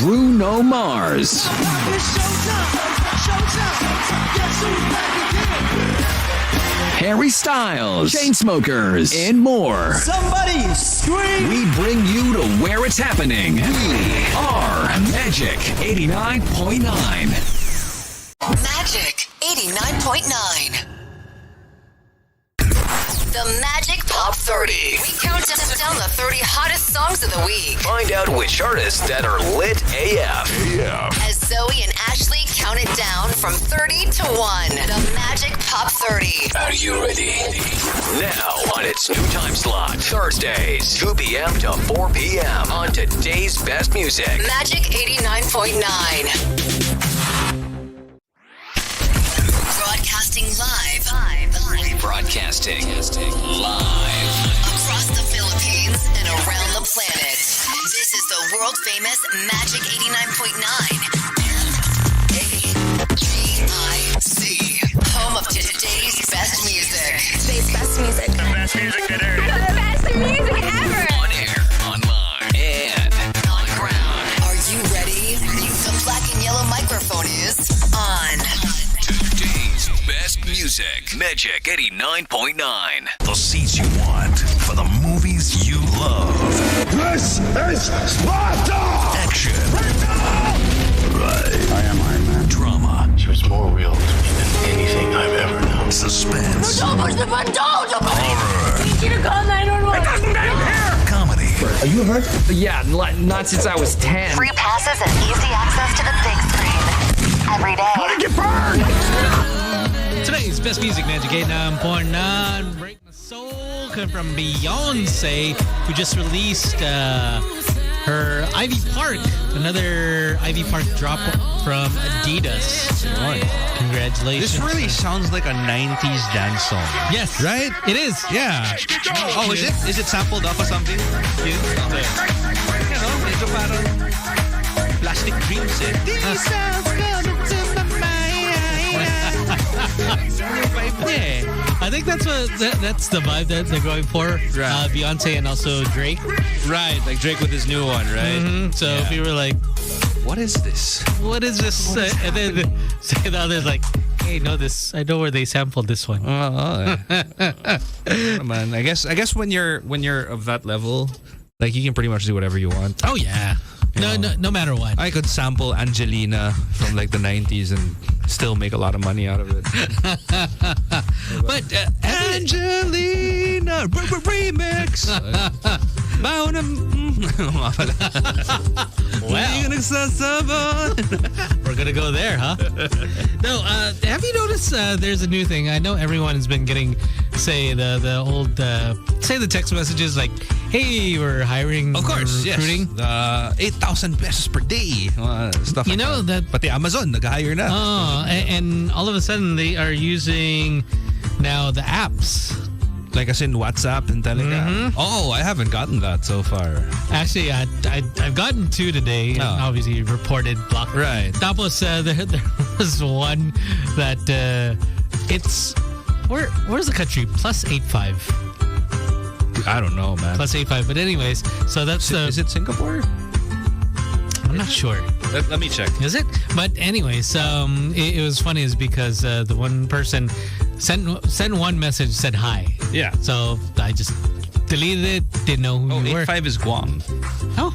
Bruno Mars, Harry Styles, Chainsmokers, and more.
Somebody scream!
We bring you to where it's happening. We are Magic 89.9.
Magic 89.9. The Magic Top 30. We count down the 30 hottest songs of the week.
Find out which artists that are lit AF.
As Zoe and Ashley count it down from 30 to 1. The Magic Top 30.
Are you ready? Now on its new time slot, Thursdays, 2 p.m. to 4 p.m. on today's best music.
Magic 89.9. Broadcasting live.
Broadcasting live
Across the Philippines and around the planet. This is the world famous Magic 89.9. MAGIC. Home of today's best music.
Today's best music.
The best music that airs.
The best music ever.
on air, online, and on the ground.
Are you ready? The black and yellow microphone is on.
Today's best music, Magic 89.9.
The seats you want for the movies you love.
This is Sparta!
Action. Right. I am Iron Man. Drama.
She was more real to me than anything I've ever known.
Suspense.
Horror.
I need you to call 911.
Comedy.
Are you hurt?
Yeah, not since I was 10.
Free passes and easy access to the big screen. Every day.
How did you burn?
Today's best music, Magic 89.9. Break My Soul, coming from Beyonce, who just released her Ivy Park, another Ivy Park drop from Adidas. Congratulations.
This really sounds like a 90s dance song.
Yes.
Right?
It is.
Yeah. Oh, is it? Is it sampled off of something? You know, medyo parang Plastic Dreams eh. These sounds come to my mind.
I think that's the vibe that they're going for.
Right.
Beyonce and also Drake.
Right, like Drake with his new one, right?
Mm-hmm. So if you were like,
what is this?
what is this? And then the other's like, hey, know this. I know where they sampled this one.
Man, I guess when you're of that level, like you can pretty much do whatever you want.
Oh yeah. No matter what.
I could sample Angelina from like the 90s and still make a lot of money out of it.
But
Angelina remix.
We're gonna go there, huh? No, have you noticed there's a new thing? I know everyone has been getting, say the old the text messages like, hey, we're hiring,
of course,
recruiting.
Yes. 8,000 pesos per day. Stuff
you
like
know that.
But the Amazon nag-hire na.
Oh, and all of a sudden they are using now the apps.
Like as in WhatsApp and Telegram.
Mm-hmm.
Oh, I haven't gotten that so far.
Actually, I've gotten two today. And obviously, reported blocked.
Right.
Tapos, there was one that it's where's the country? Plus 85.
I don't know, man.
Plus 85. But anyways, so that's
is it Singapore?
I'm not sure.
Let me check.
Is it? But anyways, it was funny is because the one person sent one message, said hi.
Yeah.
So I just deleted it. Didn't know who you were.
85 is Guam.
Oh,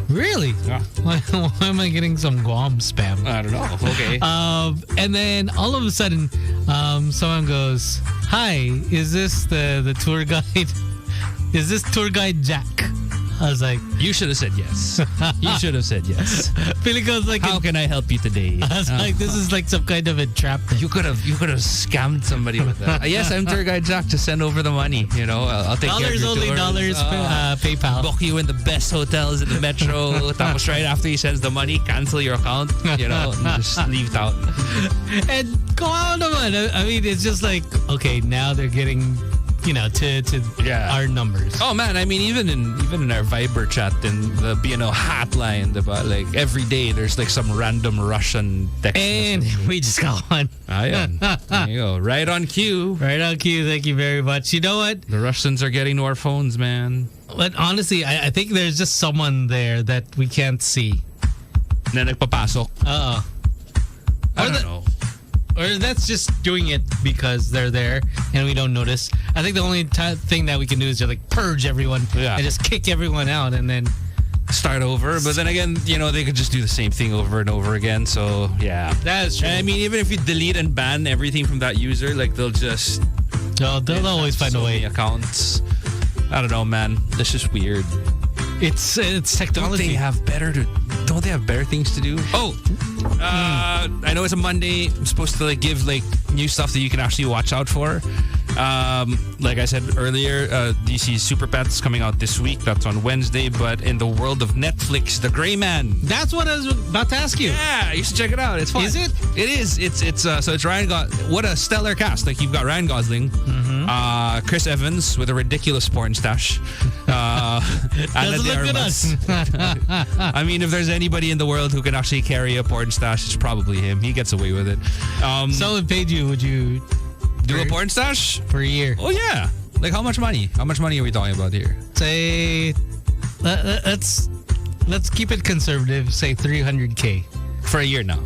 really?
Yeah.
Why am I getting some Guam spam?
I don't know. Okay.
And then all of a sudden, someone goes, "Hi, is this the tour guide? Is this tour guide Jack?" I was like,
you should have said yes. You should have said yes.
Feeling goes like,
how can I help you today?
I was like, this is like some kind of a trap.
You could have scammed somebody with that. Yes, I'm tour guide Jack. Just send over the money. You know, I'll take care of your tours.
Dollars, PayPal.
Book you in the best hotels in the metro. Tapos right after he sends the money, cancel your account. You know, and just leave it out.
And go on, naman. I mean, it's just like, okay, now they're getting, you know, to our numbers.
Oh man, I mean, even in our Viber chat in the BNO hotline, diba? Like every day there's like some random Russian text.
And we just got one.
Ayan. There you go. Right on cue.
Right on cue. Thank you very much. You know what?
The Russians are getting to our phones, man.
But honestly, I think there's just someone there that we can't see.
Na nagpapasok.
I
don't know.
Or that's just doing it because they're there and we don't notice. I think the only thing that we can do is just like purge everyone and just kick everyone out and then
start over. But then again, you know, they could just do the same thing over and over again. So yeah,
that is true.
I mean, even if you delete and ban everything from that user, like they'll
always find a way.
Accounts. I don't know, man. That's just weird.
It's technology.
Don't they have better things to do? I know it's a Monday. I'm supposed to like give like new stuff that you can actually watch out for. Like I said earlier, DC's Super Pets coming out this week. That's on Wednesday. But in the world of Netflix, The Gray Man.
That's what I was about to ask you.
Yeah, you should check it out. It's fun.
Is it?
It is. So it's Ryan. What a stellar cast! Like you've got Ryan Gosling, Chris Evans with a ridiculous porn stash.
Doesn't look good us.
I mean, if there's anybody in the world who can actually carry a porn stash, it's probably him. He gets away with it.
Someone paid you. Would you
do a porn stash
for a year?
Oh yeah. Like how much money? How much money are we talking about here?
Say, let's keep it conservative. Say 300K
for a year now.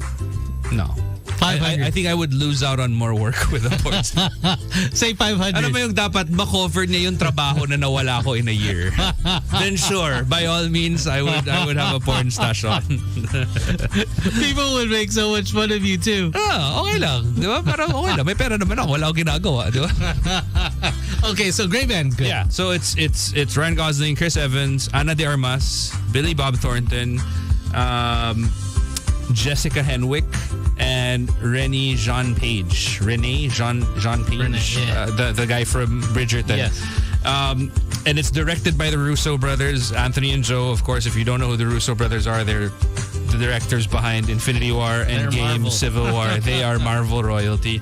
No.
500.
I think I would lose out on more work with a porn star.
Say 500.
Ano ba yung dapat ma-cover niya yung trabaho na nawala ko in a year? Then sure, by all means, I would have a porn stash on.
People would make so much fun of you too.
Okay lang. Di ba? Parang okay lang. May pera naman ako. Wala akong ginagawa. Di ba?
Okay, so Gray Man, good.
Yeah, so it's Ryan Gosling, Chris Evans, Ana de Armas, Billy Bob Thornton, Jessica Henwick, and Renee Jean Page. Renee Jean Page, the guy from Bridgerton.
Yes.
And it's directed by the Russo brothers, Anthony and Joe. Of course, if you don't know who the Russo brothers are, they're the directors behind Infinity War, Endgame, Civil War. They are Marvel royalty,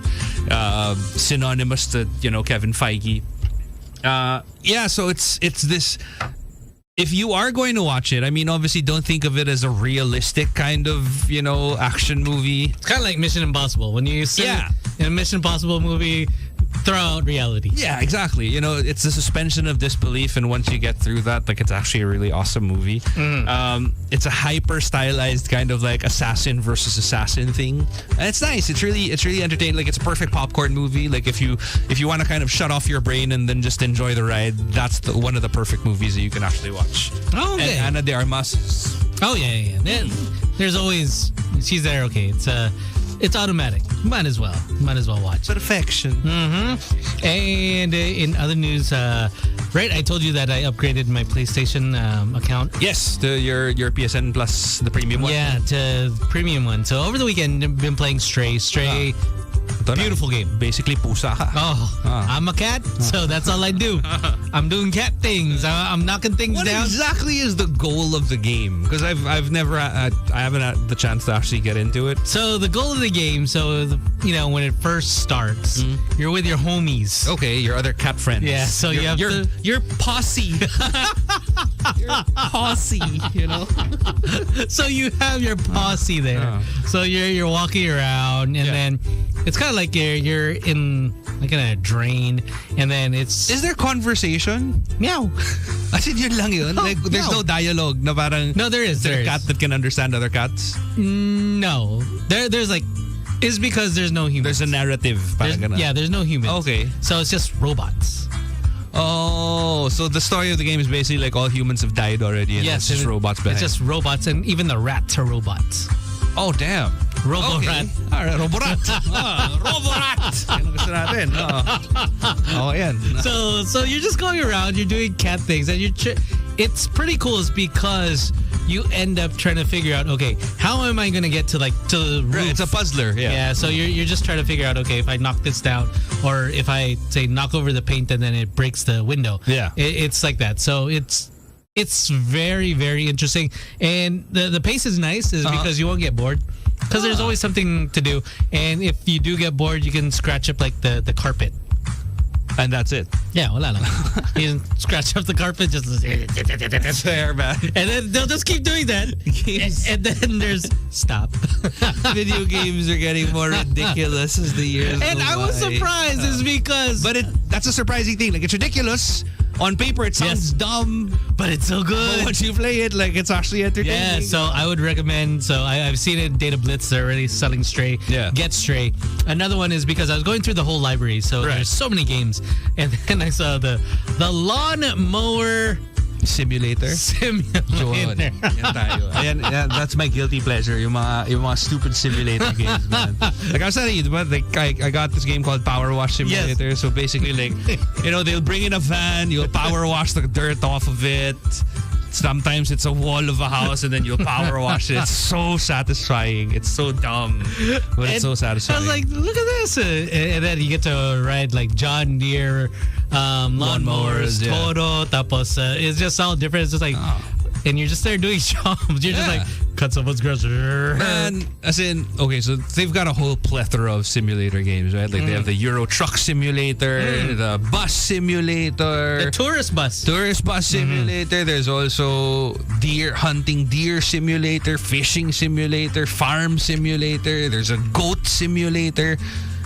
synonymous to Kevin Feige. So it's this. If you are going to watch it, I mean, obviously don't think of it as a realistic kind of, action movie.
It's kind of like Mission Impossible. When you see in a Mission Impossible movie, throw out reality.
Yeah, exactly. It's a suspension of disbelief, and once you get through that, like, it's actually a really awesome movie. It's a hyper stylized kind of like assassin versus assassin thing, and it's nice. It's really entertaining. Like, it's a perfect popcorn movie. Like, if you want to kind of shut off your brain and then just enjoy the ride, that's one of the perfect movies that you can actually watch.
Oh, okay.
And Ana de Armas.
Oh yeah. There's always, she's there. Okay, it's automatic. Might as well watch.
Perfection.
Mm-hmm. And in other news, right? I told you that I upgraded my PlayStation account.
Yes, to your PSN Plus, the premium one.
Yeah, to the premium one. So over the weekend, I've been playing Stray. Beautiful game.
Basically, pusa ka.
I'm a cat, so that's all I do. I'm doing cat things. I'm knocking things down.
What exactly is the goal of the game? Because I haven't had the chance to actually get into it.
So the goal of the game, when it first starts, you're with your homies.
Okay, your other cat friends.
Yeah, so you have
your posse. Your posse,
So you have your posse there. So you're walking around, and then it's kind of like you're in like in a drain, and then it's...
Is there conversation?
Meow.
As in yun lang yun? Like, there's no dialogue na parang...
No, there is.
There a cat that can understand other cats?
No. There's like is because there's no humans.
There's a narrative.
There's no humans.
Okay.
So it's just robots.
Oh, so the story of the game is basically like all humans have died already and it's just robots behind.
It's just robots, and even the rats are robots.
Oh, damn.
Robo-rat.
Okay. All right, Robo-rat. Robo-rat. Yan ang gusto natin. Oh, yan.
So you're just going around, you're doing cat things, and it's pretty cool is because you end up trying to figure out, okay, how am I going to get to the roof?
Right, it's a puzzler, yeah.
Yeah, so you're just trying to figure out, okay, if I knock this down, or if I, say, knock over the paint and then it breaks the window.
Yeah.
It's like that. So it's very, very interesting. And the pace is nice because you won't get bored. Because there's always something to do. And if you do get bored, you can scratch up like the carpet.
And that's it.
Yeah, wala lang. You can scratch up the carpet, just...
That's fair, man.
And then they'll just keep doing that. And then there's... Stop.
Video games are getting more ridiculous as the years
And
go
I was
by.
surprised is because...
But that's a surprising thing. Like, it's ridiculous. On paper, it sounds dumb.
But it's so good.
But once you play it, like, it's actually entertaining.
Yeah, so I would recommend... So I've seen it in Data Blitz. They're already selling Stray.
Yeah.
Get Stray. Another one is because I was going through the whole library. So there's so many games. And then I saw the lawn mower...
Simulator.
Simulator.
Yan tayo. Ayan, that's my guilty pleasure. Yung mga stupid simulator games, man. Like I was telling you, but like I got this game called Power Wash Simulator.
Yes.
So basically, like, they'll bring in a van, you'll power wash the dirt off of it. Sometimes it's a wall of a house and then you'll power wash it. It's so satisfying. It's so dumb, but it's so satisfying.
I was like, look at this. And then you get to ride like John Deere lawnmowers,
yeah.
Toro. Tapos it's just all different. It's just like, and you're just there doing jobs. You're just like, cut someone's grass.
Man, as in, okay, so they've got a whole plethora of simulator games, right? Like they have the Euro Truck Simulator, the Bus Simulator,
the Tourist Bus
Simulator. There's also Deer Simulator, Fishing Simulator, Farm Simulator. There's a Goat Simulator.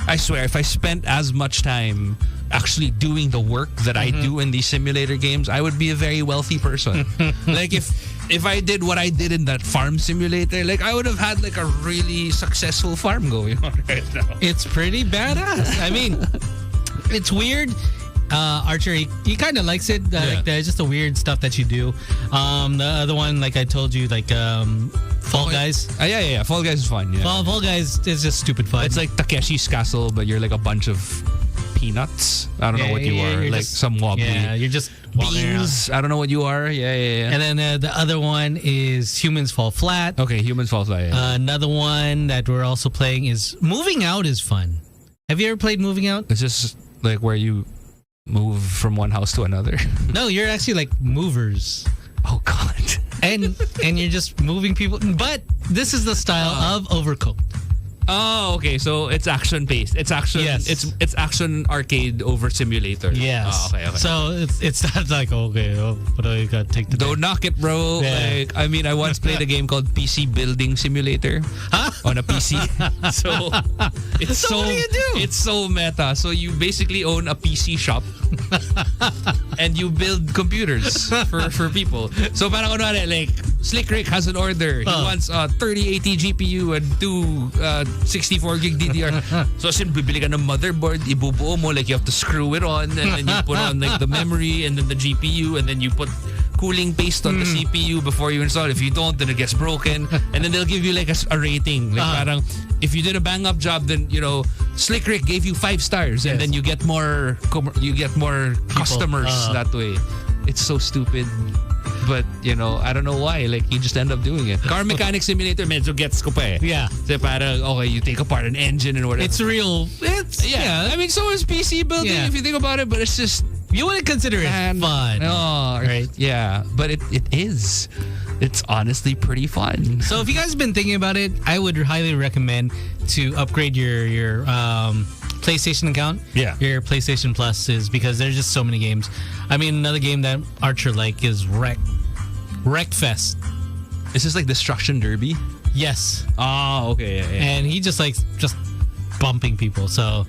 I swear, if I spent as much time actually doing the work that I do in these simulator games, I would be a very wealthy person. Like if I did what I did in that farm simulator, like I would have had like a really successful farm going on right now.
It's pretty badass. I mean, it's weird. Archer, he kind of likes it. Like it's just the weird stuff that you do. The other one, like I told you, like Fall Guys.
Yeah. Fall Guys is fun. Yeah.
Fall Guys is just stupid fun.
It's like Takeshi's Castle, but you're like a bunch of peanuts. I don't know what you are. Like just, some wobbly.
Yeah, you're just
beans. I don't know what you are. Yeah.
And then the other one is Humans Fall Flat.
Okay, Humans Fall Flat. Yeah.
Another one that we're also playing is Moving Out is fun. Have you ever played Moving Out?
It's just like where you move from one house to another.
No, you're actually like movers.
Oh God.
And you're just moving people. But this is the style of Overcooked.
Oh, okay. So it's action based. It's action.
Yes.
It's action arcade over simulator.
Yes.
Oh, okay.
So it's not like but I got to take the.
Don't knock it, bro.
Yeah.
Like I mean, I once played a game called PC Building Simulator on a PC. So it's
so what do you do?
It's so meta. So you basically own a PC shop and you build computers for people. So parang kunwari, like Slick Rick has an order. He wants a 3080 GPU and two 64 gig DDR. So as in, bibili ka ng motherboard, ibubuo mo, like you have to screw it on, and then you put on like the memory and then the GPU, and then you put cooling paste on the CPU before you install. If you don't, then it gets broken, and then they'll give you like a rating. Like parang, if you did a bang up job, then Slick Rick gave you 5 stars, and then you get more customers that way. It's so stupid. But, I don't know why. Like, you just end up doing it. Car Mechanic Simulator, medyo gets ko pa eh.
Yeah.
So, parang, okay, you take apart an engine and whatever.
It's real.
Yeah. I mean, so is PC building if you think about it, but it's just...
You wouldn't consider it fun.
Oh,
right?
Yeah. But it is. It's honestly pretty fun.
So, if you guys have been thinking about it, I would highly recommend to upgrade your PlayStation account.
Yeah.
Your PlayStation Plus is because there's just so many games. I mean, another game that Archer is Wreckfest.
Is this like Destruction Derby?
Yes.
Oh, okay. Yeah.
And he just likes just bumping people. So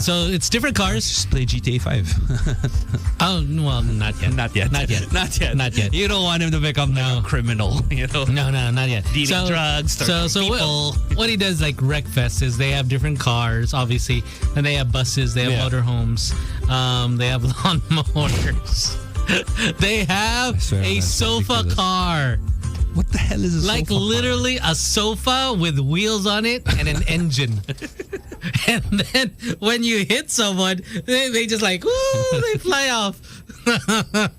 so it's different cars.
Just play GTA 5.
Oh well, not yet.
Not yet.
Not yet.
Not yet.
Not yet.
You don't want him to become a criminal, you know?
No, not yet.
Dealing drugs,
so
people.
what he does like Wreckfest is they have different cars, obviously, and they have buses, they have motorhomes, they have lawnmowers, they have a sofa car.
What the hell is a
like
sofa
literally
car?
A sofa with wheels on it and an engine. And then when you hit someone, they just like, woo, they fly off.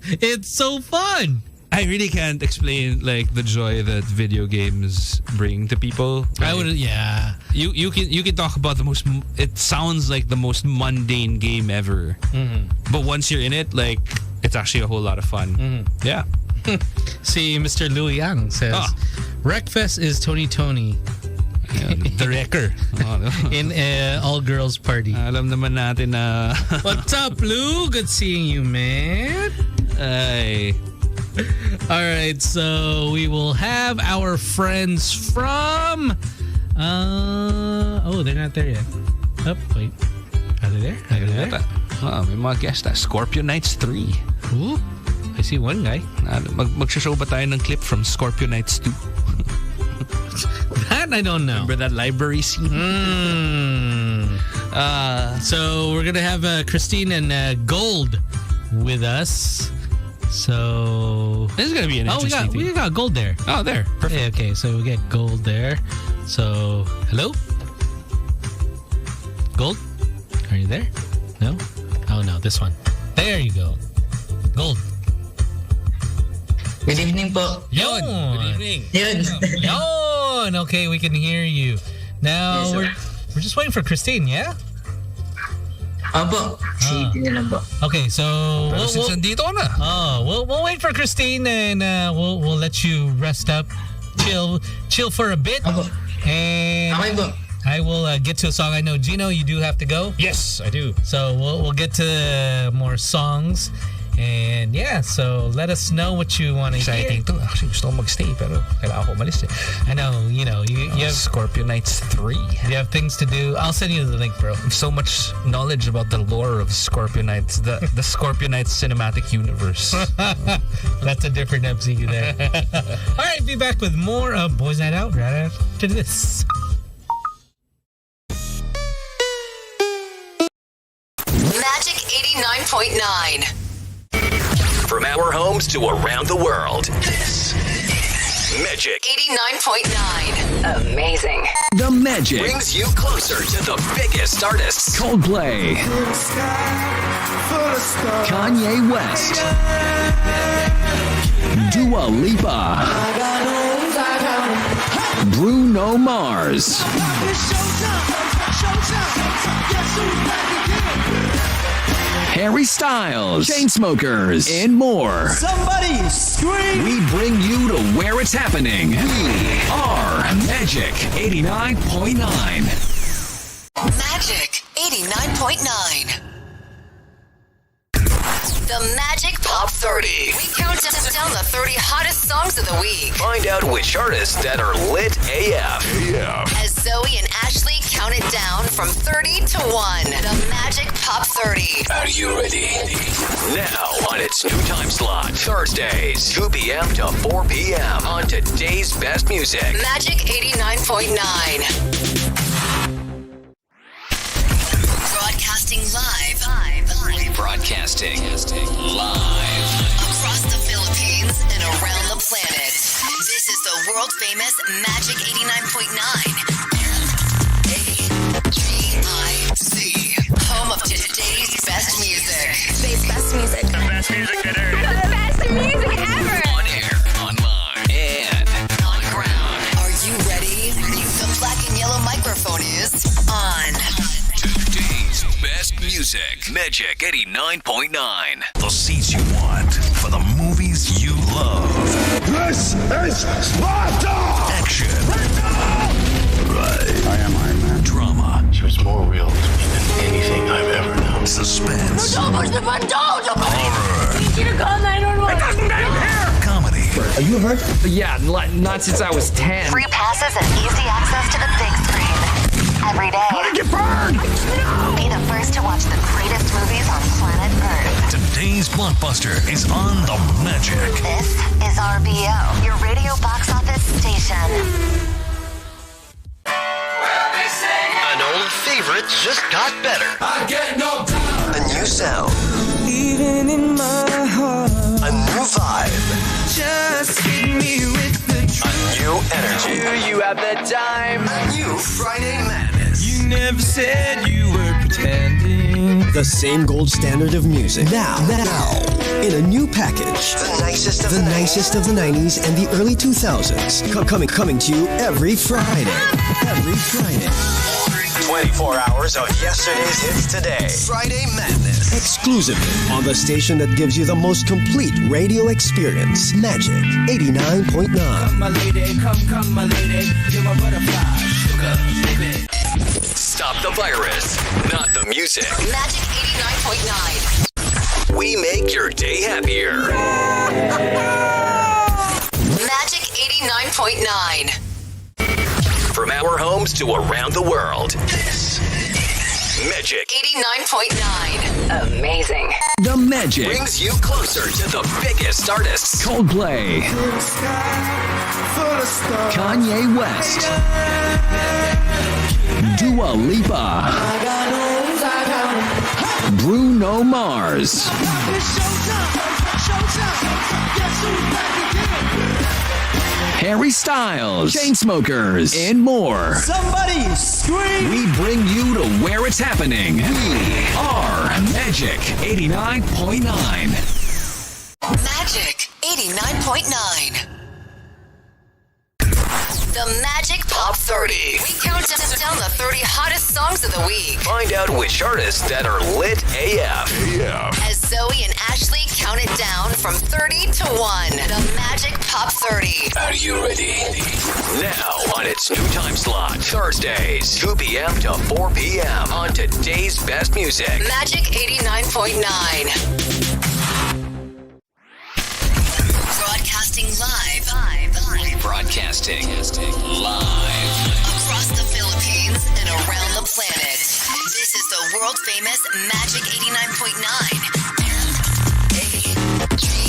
It's so fun.
I really can't explain like the joy that video games bring to people. Like,
I would, yeah.
You can talk about the most. It sounds like the most mundane game ever, but once you're in it, like it's actually a whole lot of fun. Yeah.
See, Mr. Louis Yang says, Wreckfest is Tony.
The wrecker.
In all-girls party.
Alam naman natin na.
What's up, Lou? Good seeing you, man.
Ay.
All right, so we will have our friends from... they're not there yet. Oh, wait. Are they there? Are they there?
May mga guest. Scorpio Nights 3.
Ooh, I see one guy.
Mag-show ba tayo ng clip from Scorpio Nights 2?
That I don't know.
Remember that library scene?
So we're going to have Christine and Gold with us. So
this is going to be an interesting thing.
We got Gold there.
Oh, there. Perfect.
Yeah, okay, so we get Gold there. So, hello? Gold? Are you there? No? Oh, no, this one. There you go. Gold.
Good evening po.
Yon.
Good evening.
Yon. Okay, we can hear you. Now,
Yes,
we're just waiting for Christine, yeah?
Opo. Sige na lang po.
Okay, so
Since nandito na.
We'll wait for Christine and we'll let you rest up, chill for a bit.
Opo.
And
Okay po.
I will get to a song. I know, Gino, you do have to go.
Yes, I do.
So we'll get to more songs. And yeah, so let us know what you want to hear.
Exciting to. Actually, gusto ko magstay pero kailangan ko umalis eh.
I know, you have
Scorpio Nights 3.
You have things to do. I'll send you the link, bro.
So much knowledge about the lore of Scorpio Nights, the Scorpio Nights cinematic universe.
That's a different MCU there. All right, be back with more of Boys Night Out right after this.
Magic 89.9.
From our homes to around the world, this is Magic
89.9. Amazing.
The Magic brings you closer to the biggest artists. Coldplay, Kanye West, Dua Lipa, Bruno Mars, Harry Styles, Chainsmokers, and more.
Somebody scream!
We bring you to where it's happening. We are Magic 89.9.
Magic 89.9. The Magic Pop 30. We count down the 30 hottest songs of the week.
Find out which artists that are lit AF.
As Zoe and Ashley count it down from 30 to 1. The Magic Pop 30.
Are you ready? Now on its new time slot, Thursdays, 2 p.m. to 4 p.m. on today's best music.
Magic 89.9. Broadcasting live.
Broadcasting live
across the Philippines and around the planet. This is the world famous Magic 89.9. M-A-G-I-C. Home of today's best music. Today's best music.
The best music that airs.
The best music ever.
on air, online, and on ground.
Are you ready? The black and yellow microphone is on.
Today's best music. Magic 89.9.
The seats you want for the movies you love.
This is Sparta!
Action.
Right. I am Iron Man.
Drama.
She was more real to me than anything I've ever known.
Suspense.
Horror. Need you to call 911.
Comedy.
Are you hurt? Yeah, not since I was 10.
Free passes and easy access to the big screen. every day.
How did you burn?
Be the first to watch the greatest movies on planet Earth.
Today's blockbuster is on the Magic.
This is RBO, your radio box office station.
An old favorite just got better.
I get no doubt.
A new sound.
Even in my heart,
A new vibe.
just hit me with the
A new energy.
Do you have the time?
A new Friday Madness.
You never said you were pretending.
The same gold standard of music. Now, in a new package.
The nicest of
The
the
nicest of the 90s and the early 2000s. Coming to you every Friday. Every Friday.
24 hours of yesterday's hits today. Friday Madness.
Exclusively on the station that gives you the most complete radio experience. Magic 89.9.
My lady, come, my lady. You're my butterfly, sugar, baby.
Stop the virus, not the music.
Magic 89.9.
We make your day happier.
Magic 89.9.
From our homes to around the world. This Magic
89.9. Amazing.
The Magic brings you closer to the biggest artists. Coldplay, Kanye West, Dua Lipa, Bruno Mars, Harry Styles, Chainsmokers, and more.
Somebody scream!
We bring you to where it's happening. We are Magic 89.9.
Magic 89.9. The Magic Pop 30. We count down the 30 hottest songs of the week.
Find out which artists that are lit AF.
As Zoe and Ashley count it down from 30 to 1. The Magic Pop 30.
Are you ready? Now on its new time slot, Thursdays, 2 p.m. to 4 p.m. on today's best music.
Magic 89.9. Broadcasting live.
Broadcasting live
Across the Philippines and around the planet. This is the world famous Magic 89.9.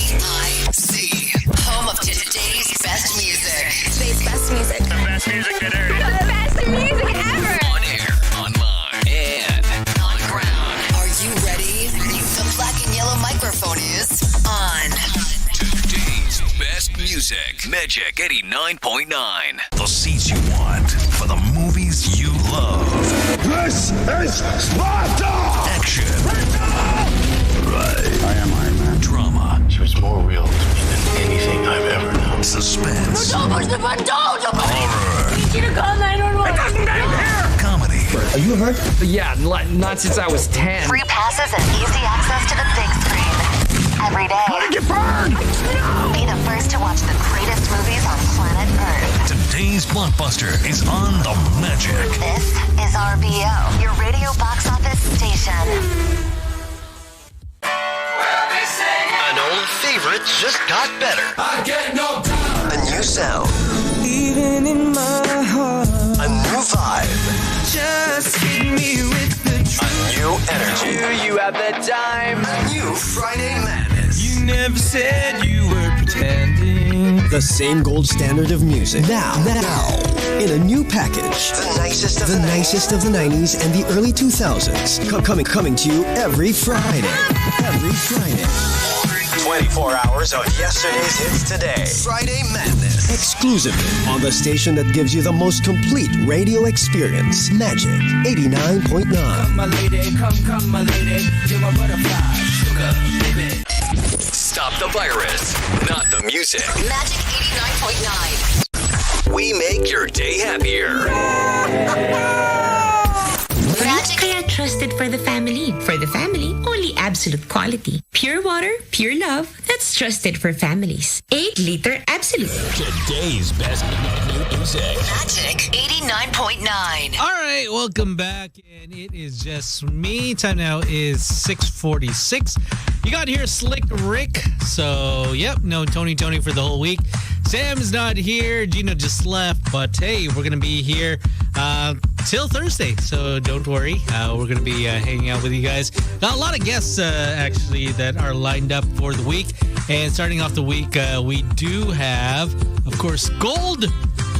M-A-G-I-C. Home of today's best music. Today's best music.
The best music that airs.
The best music ever.
on air, online, and on the ground.
Are you ready? The black and yellow microphone is on.
Today's best music, Magic 89.9.
The seats you want for the movies you love.
This is Sparta!
Action. Right.
I am Iron Man.
Drama.
She was more real to me than anything I've ever known.
Suspense.
Horror.
Comedy.
Are you hurt?
Yeah, not since I was 10.
Free passes and easy access to the big screen. Every day.
How did you burn?
Be the first to watch the greatest movies on planet Earth.
Today's blockbuster is on the Magic.
This is RBO, your radio box office station.
An old favorite just got better.
I get no doubt.
A new sound.
Even in my heart,
A new vibe.
just hit me with the
A new energy.
Do you have the time?
A new Friday Madness.
You never said you were pretending.
The same gold standard of music. Now, in a new package.
The nicest of
The nicest of the 90s and the early 2000s. Coming to you every Friday. Every Friday.
24 hours of yesterday's hits today. Friday Madness.
Exclusively on the station that gives you the most complete radio experience. Magic 89.9.
My lady, come, my lady. You're my butterfly, sugar, baby.
Stop the virus, not the music.
Magic 89.9.
We make your day happier.
Magic
Kaya trusted for the family. For the family, only absolute quality. Pure water, pure love. That's trusted for families. 8-liter Absolute.
Today's best music.
Magic 89.9.
All right, welcome back. And it is just me. Time now is 6:46. You got here Slick Rick. So, yep, no Tony for the whole week. Sam's not here. Gino just left. But hey, we're going to be here till Thursday. So don't worry. We're going to be hanging out with you guys. Got a lot of guests, actually, that are lined up for the week. And starting off the week, we do have, of course, Gold.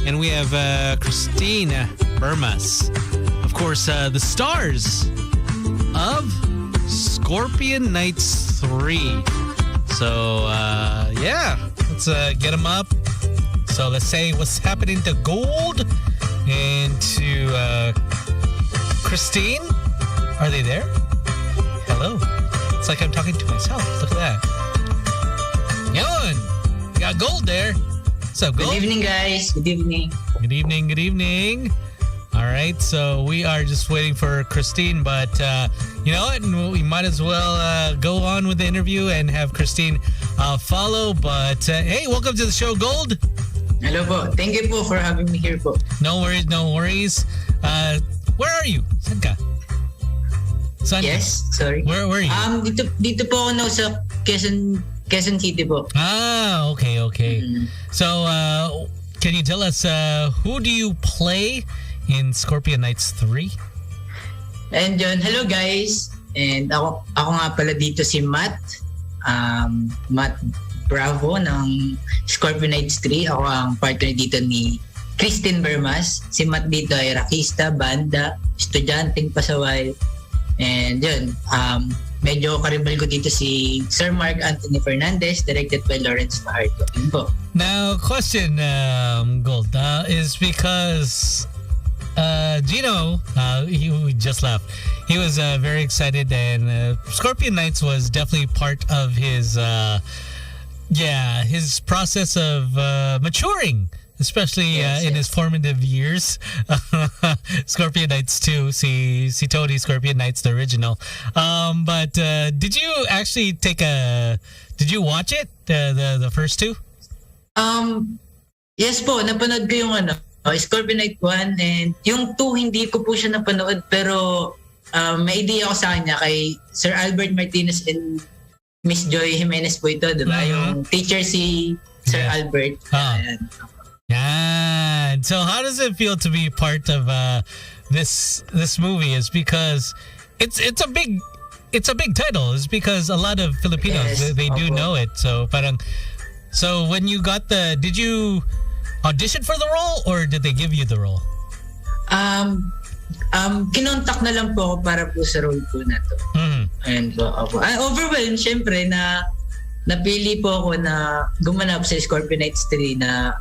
And we have Christine Burmas. Of course, the stars of Scorpion Nights 3. So, yeah, let's get them up. So let's say what's happening to Gold and to Christine. Are they there? Hello. It's like I'm talking to myself. Look at that. Yon, you got Gold there. What's up, Gold?
Good evening, guys. Good evening.
Good evening. Good evening. All right, so we are just waiting for Christine, but you know what? We might as well go on with the interview and have Christine follow. But hey, welcome to the show, Gold.
Hello po. Thank you po for having me here po.
No worries, no worries. Where are you? Saan ka?
Yes, sorry.
Where are you?
Dito po ako na sa Quezon City po.
Ah, okay. So, can you tell us who do you play in Scorpion Nights 3?
And yun, hello guys. And ako nga pala dito si Matt. Matt Bravo ng Scorpion Nights 3. Ako ang partner dito ni Christine Burmas. Si Matt dito ay rakista, banda, estudyanteng pasaway. And yun, medyo karibal ko dito si Sir Mark Anthony Fernandez, directed by Lawrence Fajardo. Yun po.
Now, question, Gold, is because Gino, he just left. He was very excited, and Scorpion Nights was definitely part of his process of maturing, especially in his formative years. Scorpion Nights 2, si Tony Scorpion Nights, the original. But did you actually did you watch it, the first two?
Yes po, napanood ko yung Scorpion Night 1, and yung 2 hindi ko po siya napanood, pero may idea ako sa kanya kay Sir Albert Martinez and Miss Joy Jimenez po ito, diba? Mm-hmm. Yung teacher si Sir Albert.
Yeah. So how does it feel to be part of this movie? Is because it's a big title. It's because a lot of Filipinos they do know it. So when you got did you audition for the role or did they give you the role?
Kinontak na lang po ako para po sa role po na to. Mm-hmm. And overwhelmed syempre na napili po ako na gumanap sa Scorpion Nights 3 na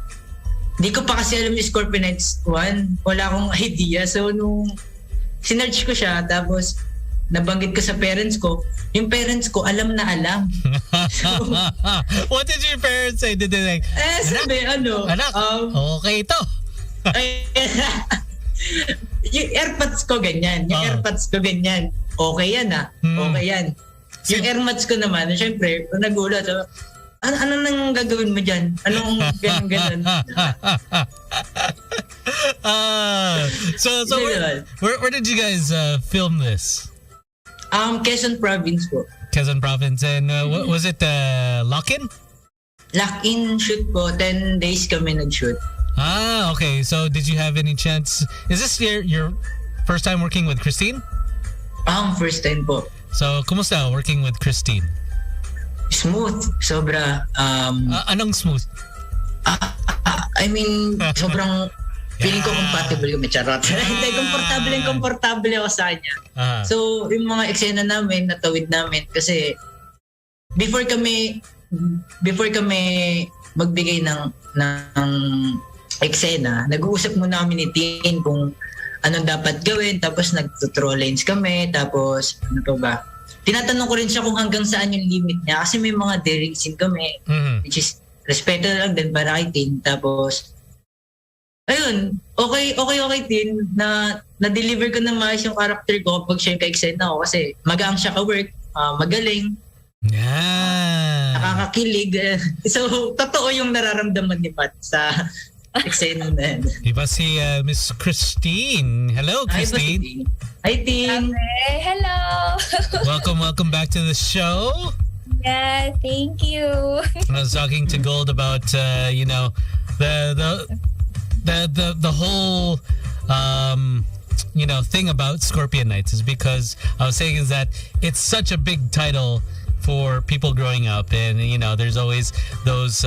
di ko pa kasi alam yung Scorpion Nights 1. Wala akong idea. So nung sinearch ko siya tapos nabanggit ko sa parents ko, yung parents ko alam na alam. So,
what did your parents say? Did they like,
sabi,
anak, okay ito.
Yung airpods ko ganyan. Okay yan Okay yan. Yung airpods ko naman, syempre, nagulat. Ano nang gagawin mo dyan? Anong ganun?
So where did you guys film this?
Quezon Province po.
Quezon Province. And was it lock-in?
Lock-in shoot po. 10 days kami nag-shoot.
Ah, okay. So did you have any chance? Is this your first time working with Christine?
First time po.
So, kumusta working with Christine?
Smooth. Sobra.
Anong smooth?
I mean, sobrang feeling ko compatible kami. Charot. Hindi, komportable ako sa kanya. So, yung mga eksena namin, natawid namin. Kasi, before kami magbigay ng eksena, nag-uusap muna kami ni Tin kung anong dapat gawin, tapos nag-troll lines kami, tapos ano pa ba? Tinatanong ko rin siya kung hanggang saan yung limit niya kasi may mga daring scene kami, which is respeto lang din para kay Tin. Tapos, ayun, okay Tin, na-deliver ko na maayos yung character ko pag siya yung ka-excite na ako kasi magaang siya ka-work, magaling, nakakakilig. So, totoo yung nararamdaman ni Pat sa eksena na yan.
Diba si Miss Christine? Hello, Christine.
Hi, Tin.
Hello.
Welcome back to the show.
Yeah, thank you.
I was talking to Gold about you know, the whole you know, thing about Scorpion Nights is because I was saying is that it's such a big title for people growing up, and you know, there's always those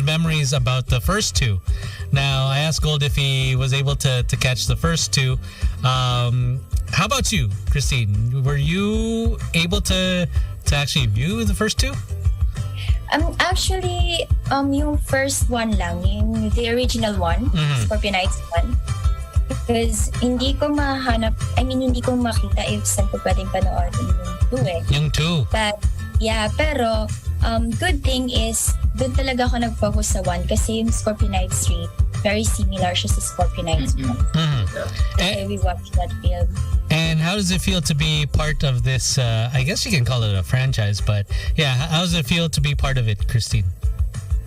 memories about the first two. Now, I asked Gold if he was able to catch the first two. How about you, Christine? Were you able to actually view the first two?
Actually, yung first one lang, yung the original one, Scorpion Nights one. Because hindi ko hindi ko makita if saan ko pwedeng panoorin yung two eh.
Yung two.
But, yeah, pero good thing is, doon talaga ako nag-focus sa one kasi yung Scorpion Nights 3, very similar siya sa Scorpion Nights 1. So we watched that film.
And how does it feel to be part of this, I guess you can call it a franchise, but yeah, how does it feel to be part of it, Christine?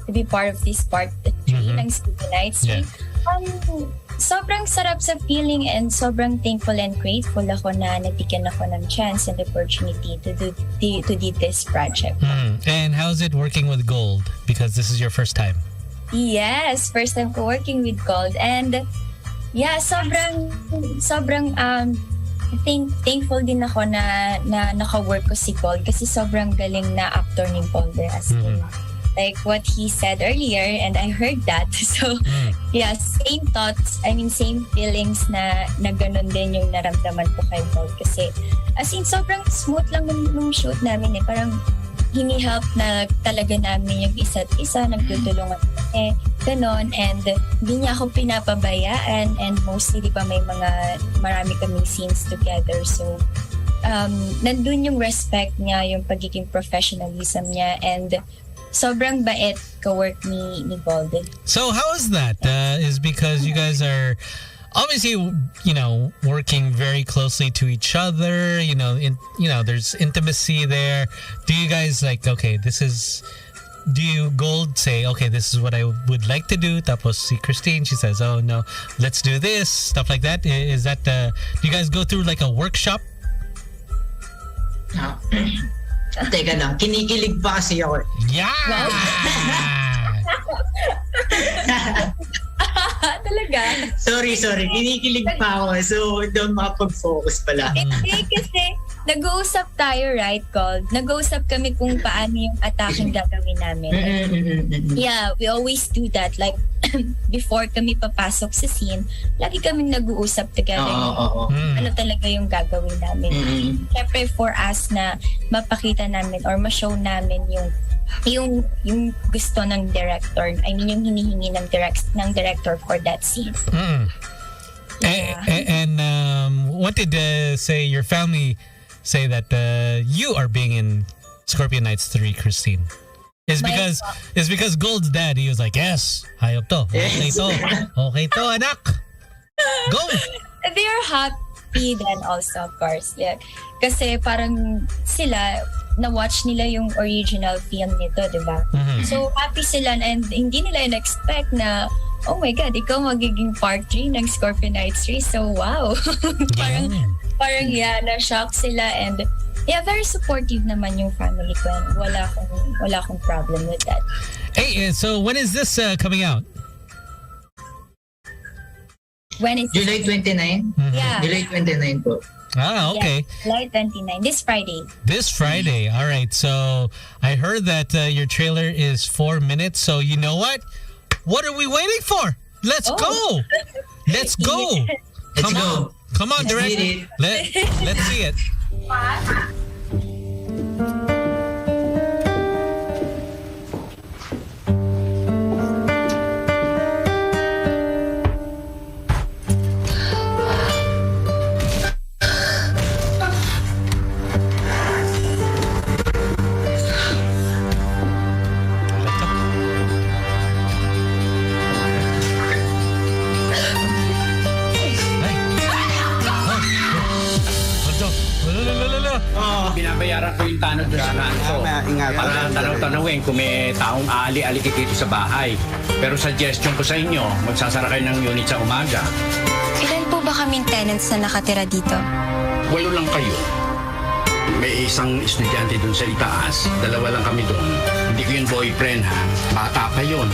To be part of this part 3 ng Scorpion Nights 3? Sobrang sarap sa feeling and sobrang thankful and grateful ako na nabigyan ako ng chance and opportunity to do this project.
And how's it working with Gold? Because this is your first time.
Yes, first time ko working with Gold. And yeah, sobrang thankful din ako na naka-work ko si Gold kasi sobrang galing na actor ni Gold as in. Like what he said earlier, and I heard that. So, yeah, same thoughts, same feelings na ganun din yung naramdaman ko kay Gold. Kasi, as in, sobrang smooth lang nung shoot namin eh. Parang, hini-help na talaga namin yung isa't isa, nagtutulungan kami, ganon. And, hindi niya ako pinapabayaan. And mostly, di ba, marami kaming scenes together. So, nandun yung respect niya, yung pagiging professionalism niya, and sobrang bait ka-work ni Golden.
So how is that? Is because you guys are obviously, you know, working very closely to each other. You know, there's intimacy there. Do you guys like, okay, do you Gold say, okay, this is what I would like to do? Tapos si Christine, she says, oh no, let's do this, stuff like that. Is that do you guys go through like a workshop?
Teka lang, kinikilig pa kasi ako.
Yeah!
Talaga?
Sorry. Kinikilig pa ako. So, doon makapag-focus pala.
Hindi kasi nag-uusap tayo, right, Gold? Nag-uusap kami kung paano yung attacking gagawin namin. Yeah, we always do that. Like, before kami papasok sa scene, lagi kaming nag-uusap together. Ano talaga yung gagawin namin. Siyempre, for us na mapakita namin or ma-show namin yung gusto ng director. I mean, yung hinihingi ng director for that scene.
Yeah. And what did say your family say that you are being in Scorpion Nights 3, Christine? It's because Gold's dad, he was like, yes, hayop to. Okay to, anak. Go.
They are happy then also, of course. Yeah. Kasi parang sila, na-watch nila yung original film nito, di ba? So, happy sila and hindi nila in-expect na, oh my God, ikaw magiging part 3 ng Scorpion Nights 3. So, wow. parang yeah, na-shock sila and yeah, very supportive naman yung family ko and wala akong problem with that.
Hey, so when is this coming out?
When is
July 29?
Yeah.
July 29 po.
Ah, okay.
Yeah, July 29, this Friday.
This Friday. All right. So I heard that your trailer is 4 minutes. So you know what? What are we waiting for? Let's go. Let's go.
Let's go.
Come on, director. Let's see it.
Binabayaran ko yung tanod doon sa naan ko. Para tanaw-tanawin kung may taong aali-alikit dito sa bahay. Pero suggestion ko sa inyo, magsasara kayo ng unit sa umaga.
Ilan po ba kaming tenants na nakatira dito?
8 lang kayo. may isang estudyante doon sa itaas. Dalawa lang kami doon. Hindi ko yung boyfriend ha. Bata pa yun.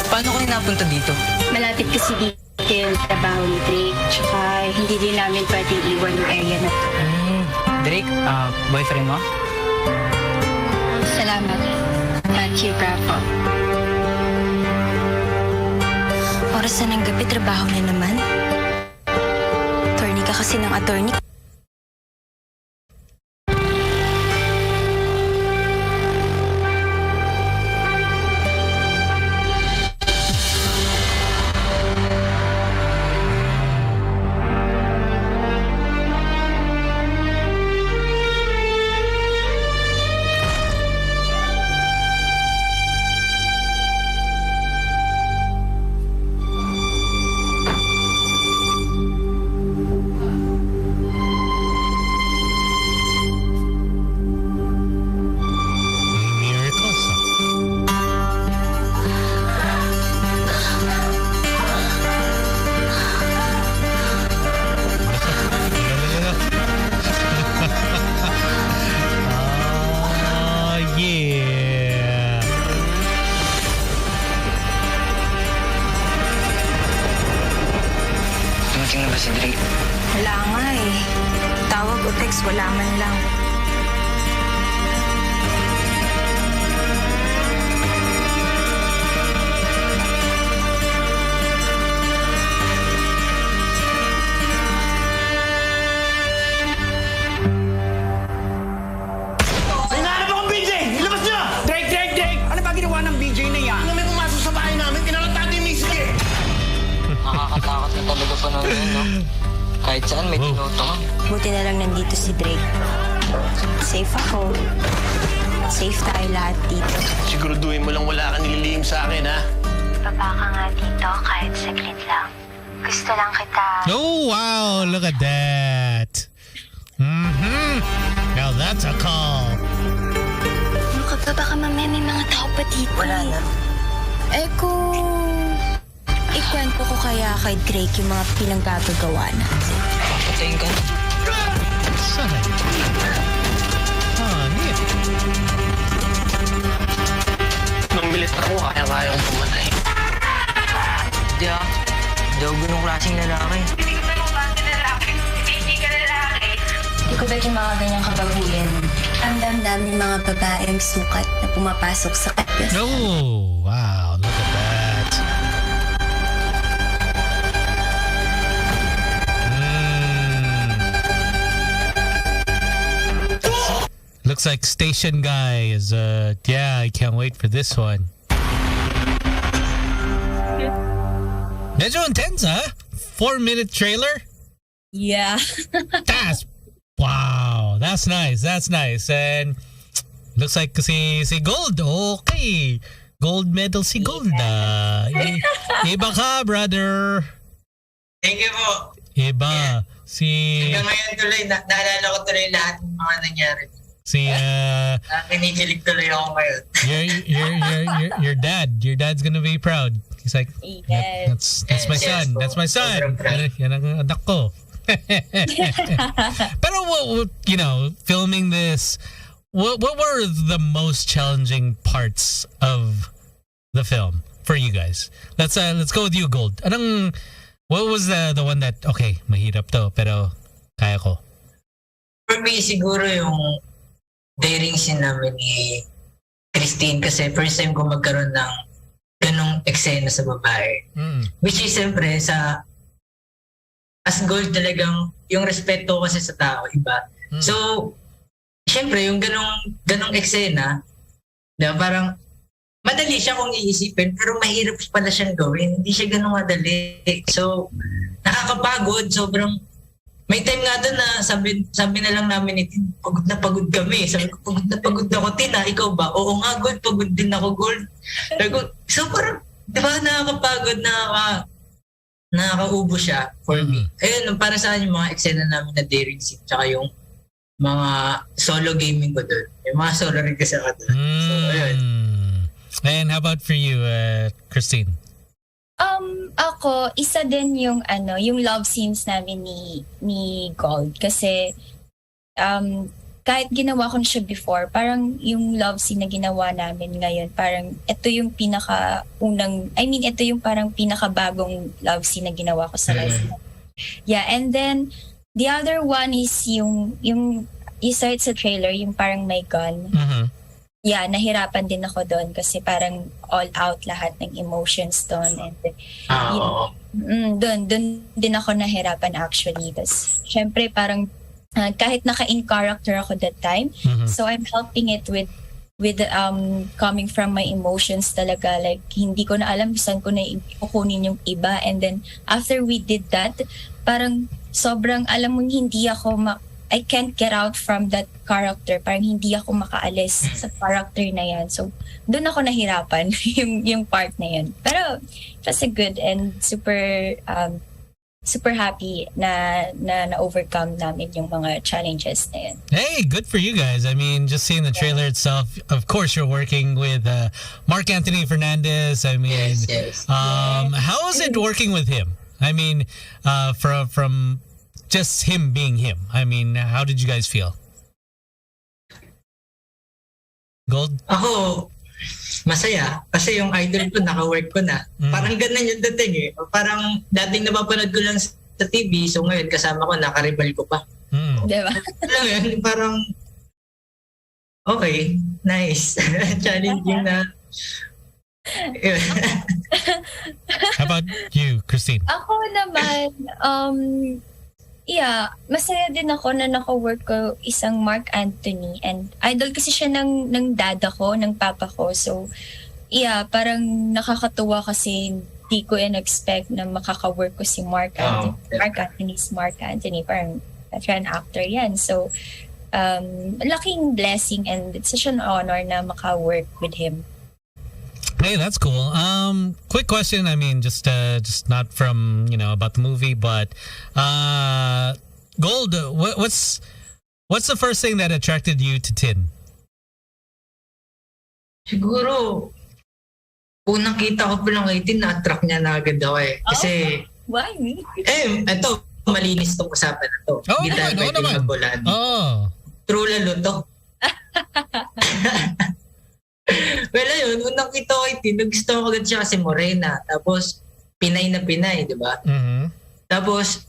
Paano kayo napunta dito?
Malapit kasi dito yung trabaho ni Drake. Tsaka hindi din namin pwedeng iwan yung area na to.
Drake, boyfriend mo?
Salamat. Thank you, Bravo.
Oras na ng gabi, trabaho na naman. Attorney ka kasi ng attorney.
Dumating na ba si Drake?
Wala nga eh. Tawag o text, wala man lang.
May nahanap akong BJ! Ilabas niyo!
Drake! Ano ba ginawa ng BJ na yan?
Ano may pumasok sa bahay namin? Pinalantado yung music eh!
Nakakatakot na talaga pa nun yun, no? Kahit saan may tinuto.
Buti na lang nandito si Drake. Safe ako. Safe tayo lahat dito.
Siguraduhin mo lang wala kang nililihim sa akin, ha?
Baba ka nga dito kahit saglit lang. Gusto lang kita.
Oh, wow. Look at that. Now that's a call.
Ano ka ba? Baka mamaya may mga tao pa dito.
Wala na.
Eh kung ikwento ko kaya kay Drake yung mga pinanggagawa natin.
Patayin ka na.
Saan? Neat.
Nung militar ako, kaya-kaya kong pumatay.
Hindi ah. Hindi ako ganong klaseng lalaki.
Hindi ka ba kumasa lalaki? Hindi ka lalaki.
Hindi ko ba yung mga ganyang kababuyan? Ang damdamin mga babaeng sukat na pumapasok sa katlas.
Oh, wow. Look at that. Looks like station guy is, yeah, I can't wait for this one. Medyo intense, huh? 4-minute trailer?
Yeah.
Wow, that's nice. And looks like si Gold, okay. Gold medal si Gold. Iba ka, brother.
Thank you po.
Iba.
Hanggang ngayon tuloy, naalala ko tuloy lahat ng mga nangyari. Kinikilig tuloy ako ngayon.
Your dad's gonna be proud. He's like,
Yes.
that's my son. That's my son. Yan ang anak ko. Pero what, filming this, what were the most challenging parts of the film for you guys? Let's go with you, Gold. What was the one that, okay, mahirap to, pero kaya ko?
For me, siguro yung daring scene namin ni Christine kasi first time ko magkaroon ng ganong eksena sa babae. Which is siyempre as Gold talagang yung respeto kasi sa tao, iba. So, siyempre yung ganong eksena, parang madali siya kung iisipin pero mahirap pala siyang gawin. Hindi siya ganong madali. So, nakakapagod. Sobrang may time nga doon na sabi na lang namin ni Tin, pagod na pagod kami. Sabi ko, pagod na ako, Tina, ikaw ba? Oo nga, Gold, pagod din ako, Gold. Sabi ko, so parang, di ba nakakapagod, nakakaubo siya for me. Ayun, para sa akin yung mga eksena namin na daring scene, tsaka yung mga solo gaming ko doon. Yung mga solo rin kasi ako doon. So, ayun.
And how about for you, Christine?
Ako, isa din yung yung love scenes namin ni Gold kasi kahit ginawa ko na siya before, parang yung love scene na ginawa namin ngayon, parang ito yung ito yung parang pinakabagong love scene na ginawa ko sa life. Yeah, and then the other one is yung you saw it sa trailer, yung parang may gun. Yeah, nahirapan din ako doon kasi parang all out lahat ng emotions doon. And doon din ako nahirapan actually. Tapos syempre parang kahit naka-in character ako that time, so I'm helping it with coming from my emotions talaga. Like hindi ko na alam saan ko na ikukunin yung iba. And then after we did that, parang sobrang alam mo hindi ako I can't get out from that character. Parang hindi ako makaalis sa character na yan. So, doon ako nahirapan yung part na yan. Pero, it was a good and super happy na overcome namin yung mga challenges na yan.
Hey, good for you guys. I mean, just seeing the trailer itself, of course, you're working with Mark Anthony Fernandez. I mean,
yes.
How is it working with him? I mean, from just him being him. I mean, how did you guys feel? Gold?
Ako, masaya. Kasi yung idol ko, naka-work ko na. Parang ganun yung dating eh. Parang dating napapanood ko lang sa TV, so ngayon kasama ko, naka-rebel ko pa.
Diba?
Alam mo yun, parang okay, nice. Challenging na.
How about you, Christine?
Ako naman, yeah, masaya din ako na naka-work ko isang Mark Anthony, and idol kasi siya ng dada ko, ng papa ko. So, yeah, parang nakakatuwa kasi hindi ko in-expect na makaka-work ko si Mark Anthony. Mark Anthony, parang an actor yan. So, laking blessing and it's such an honor na maka-work with him.
Hey, that's cool. Quick question. I mean, just not from about the movie, but Gold. What's the first thing that attracted you to Tin?
Siguro, unang kita ko pa lang kay Tin, na-attract niya na agad ako eh. Kasi,
why?
Eto, malinis tong usapan na to. Hindi tayo pwede magbulan. True lalo to. Well, ayun, unang kita ko kay Tin, gusto ko agad siya kasi morena. Tapos, Pinay na Pinay, di ba? Tapos,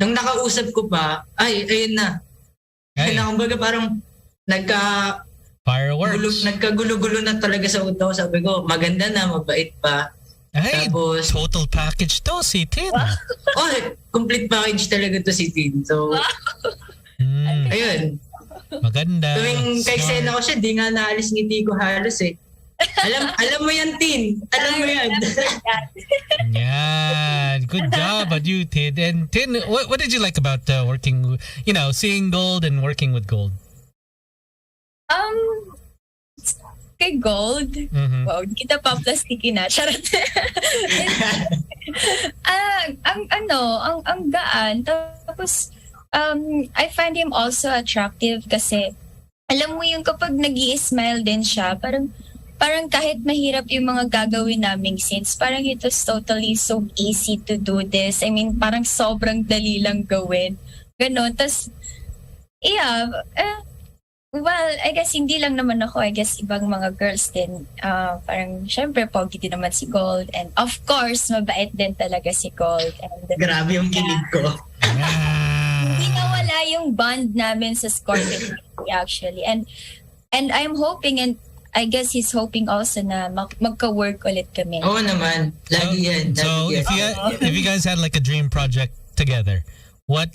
nung nakausap ko pa, ayun na. Kumbaga parang
fireworks.
Nagkagulo-gulo na talaga sa utak ko. Sabi ko, maganda na, mabait pa.
Hey,
tapos,
total package to si Tin.
Complete package talaga to si Tin. So, ayun.
Maganda.
Tuwing kay-sena ko siya, di nga naalis ngiti ko halos eh. Alam mo yan, Tin. Alam mo yan.
Yeah, good job at you, Tin. And Tin, what did you like about working, seeing Gold and working with Gold?
Kay Gold, wow, di kita pa plastikin na. Charot. ang gaan. Tapos, I find him also attractive kasi alam mo yung kapag nag-i-smile din siya, parang kahit mahirap yung mga gagawin naming scenes, parang it was totally so easy to do this. I mean, parang sobrang dali lang gawin. Ganon. Tapos, yeah, well, I guess hindi lang naman ako. I guess ibang mga girls din. Parang, syempre, pogi din naman si Gold. And of course, mabait din talaga si Gold. And,
grabe yung kilig ko.
Hindi nawala yung bond namin sa Scorpion actually. And I'm hoping, and I guess he's hoping also na magka-work ulit kami.
Oo naman. Lagi yan.
So if you guys had like a dream project together, what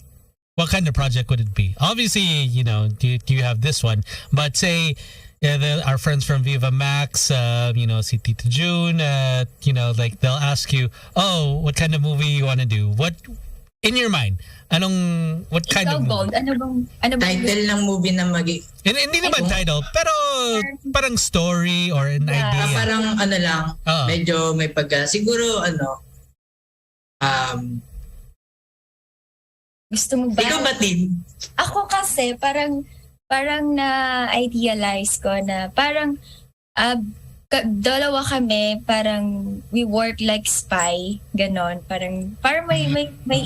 kind of project would it be? Obviously, do you have this one, but say our friends from Viva Max, si Tita June, like they'll ask you, oh, what kind of movie you want to do? What in your mind? What kind of movie?
Ano bang
title ng movie na
hindi naman title, pero parang story or an idea.
Parang lang, medyo may siguro
gusto mo ba?
Ikaw ba, Tin?
Ako kasi parang na-idealize ko na parang dalawa kami, parang we work like spy, ganon. Parang may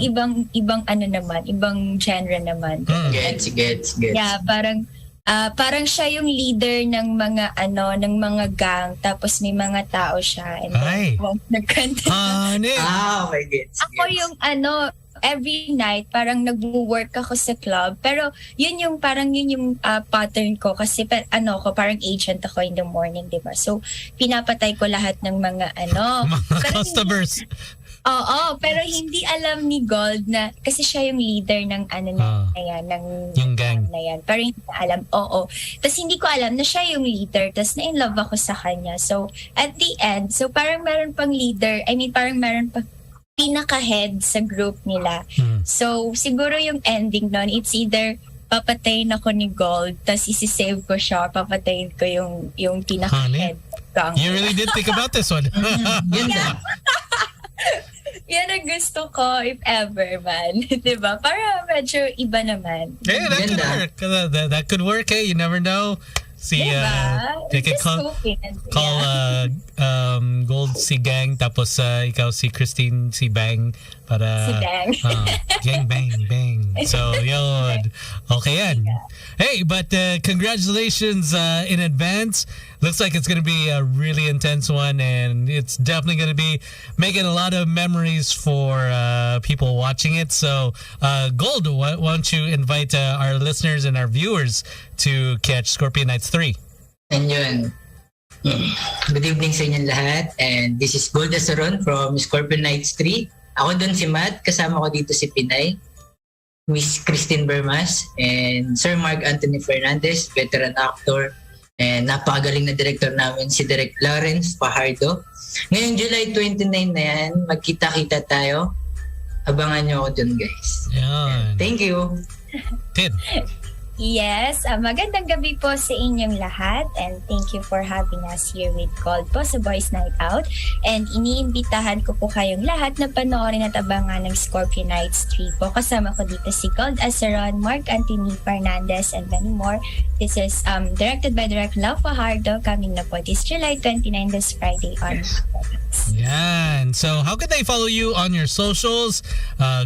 ibang ano naman, ibang genre naman.
Gets.
Yeah, parang siya yung leader ng mga gang, tapos may mga tao siya, and then nagkanta.
Okay, gets.
Ako yung every night parang nagwo-work ako sa club, pero yun yung pattern ko kasi parang agent ako in the morning, di ba? So pinapatay ko lahat ng mga
customers.
Oo, pero hindi alam ni Gold na kasi siya yung leader ng ng
gang
na yan. Pero hindi na alam. Oo. Tapos hindi ko alam na siya yung leader. Tapos na-in-love ako sa kanya. So at the end, parang meron pang leader. Parang meron pang pinaka-head sa group nila. So siguro yung ending nun, it's either papatayin ako ni Gold, tapos isi-save ko siya, papatayin ko yung pinaka-head.
You really did think about this one.
Yun na.
Yan ang gusto ko, if ever, man. Diba? Para medyo iba naman.
Hey, that could work. That could work. Hey, you never know. They can call Gold si Gang, tapos ikaw si Christine si Bang. Para,
si Bang.
Gang, bang. So, yun. Okay yan. Hey, but congratulations in advance. Looks like it's going to be a really intense one, and it's definitely going to be making a lot of memories for people watching it. So, Gold, why don't you invite our listeners and our viewers to catch Scorpion Nights 3?
And yun. Good evening sa inyong lahat. And this is Gold Asaron from Scorpion Nights 3. Ako dun si Matt. Kasama ko dito si Pinay, Miss Christine Bermas, and Sir Mark Anthony Fernandez, veteran actor. And napakagaling na director namin, si Direk Lawrence Fajardo. Ngayong July 29 na yan, magkita-kita tayo. Abangan nyo ako dun, guys.
Yan.
Thank you.
Tin.
Yes, magandang gabi po sa inyong lahat, and thank you for having us here with Gold po sa Boys Night Out. And iniimbitahan ko po kayong lahat na panoorin at abangan ng Scorpion Nights 3 po. Kasama ko dito si Gold Asaron, Mark Anthony Fernandez, and many more. This is directed by Direk Love Fajardo, coming na po this July 29, this Friday on
Yan. So how can they follow you on your socials?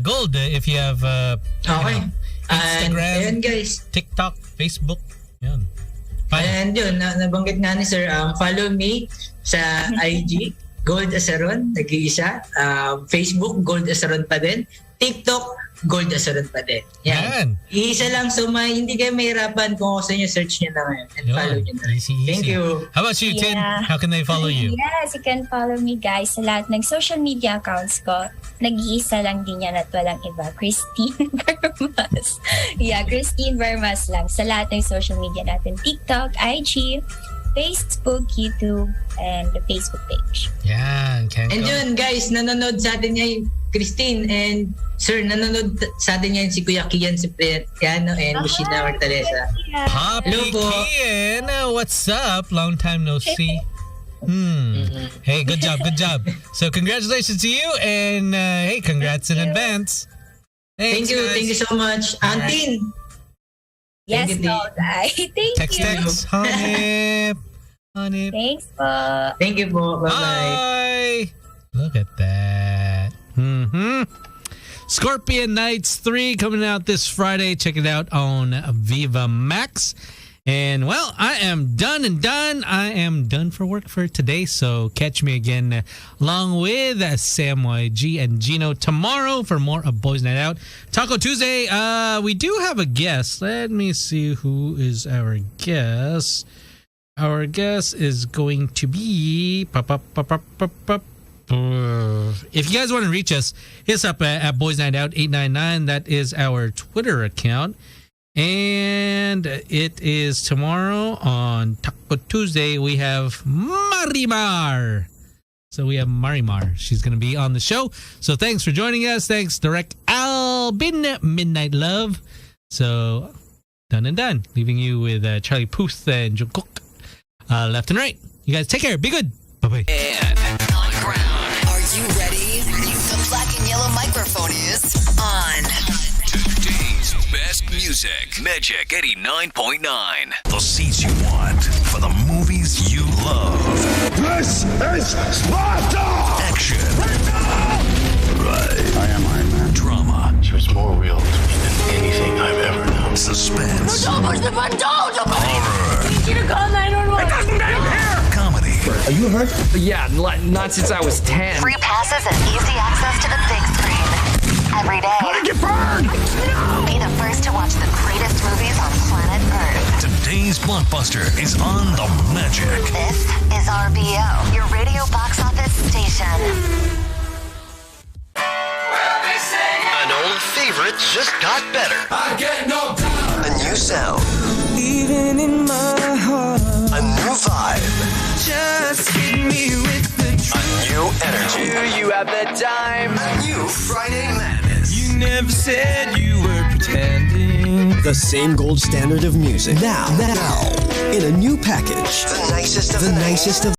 Gold, if you have
okay.
Instagram,
ayun guys,
TikTok, Facebook, yan.
And yun, nabanggit nga ni Sir, follow me sa IG, Gold Asaron, nag-iisa. Facebook, Gold Asaron pa din. TikTok, Gold Asaron pa din. Yan. Iisa lang, so hindi kayo mahirapan kung gusto nyo, search nyo na ngayon and follow nyo na.
Easy.
Thank you.
How about you, Tin? How can they follow you?
Yes, you can follow me, guys, sa lahat ng social media accounts ko. Nag-iisa lang din yan at walang iba. Christine Bermas. Yeah, Christine Bermas lang sa lahat ng social media natin. TikTok, IG, Facebook, YouTube, and the Facebook page.
Yan.
And yun, guys, nanonood sa atin ngayon, Christine and Sir, nanonood sa atin ngayon si Kuya Kian Cipriano and Bushina Martalesa.
Poppy Kian, what's up? Long time no see. Hey, good job. So congratulations to you, and hey, congrats in advance.
Thanks, thank you so much. Antin.
Yes, Goldie. Thank you.
Text, honey.
Thanks po.
Thank you po. Bye-bye.
Bye. Look at that. Scorpion Nights 3 coming out this Friday. Check it out on Viva Max. And well, I am done. I am done for work for today. So catch me again along with Sam YG and Gino tomorrow for more of Boys Night Out. Taco Tuesday, we do have a guest. Let me see who is our guest. Our guest is going to be... If you guys want to reach us, hit us up at Boys Night Out 899. That is our Twitter account. And it is tomorrow on Taco Tuesday. We have Marimar. So we have Marimar. She's going to be on the show. So thanks for joining us. Thanks, Direct Albin, Midnight Love. So done and done. Leaving you with Charlie Puth and Jungkook left and right. You guys take care. Be good. Bye-bye.
And on the ground. Are you ready? The black and yellow microphone is on.
Today's best music. Magic 89.9.
The seats you want for the movies you love.
This is Sparta!
Action. Right. I am Iron Man. Drama.
She was more real to me than anything I've ever known.
Suspense.
Horror.
Horror.
Need you to call 911. It doesn't end here!
Comedy.
Are you hurt? Yeah, not since I was 10.
Free passes and easy access to the big screen. Every day.
How did you burn? No!
Be the first to watch the greatest movies on planet Earth.
Today's blockbuster is on the Magic.
This is RBO, your radio box office station.
An old favorite just got better.
I get no time.
A new sound.
Even in my heart.
A new vibe.
Just hit me with the
A new energy.
Do you have the time?
A new Friday Madness.
You never said you were pretending.
The same gold standard of music. Now, in a new package.
The nicest of
The nicest of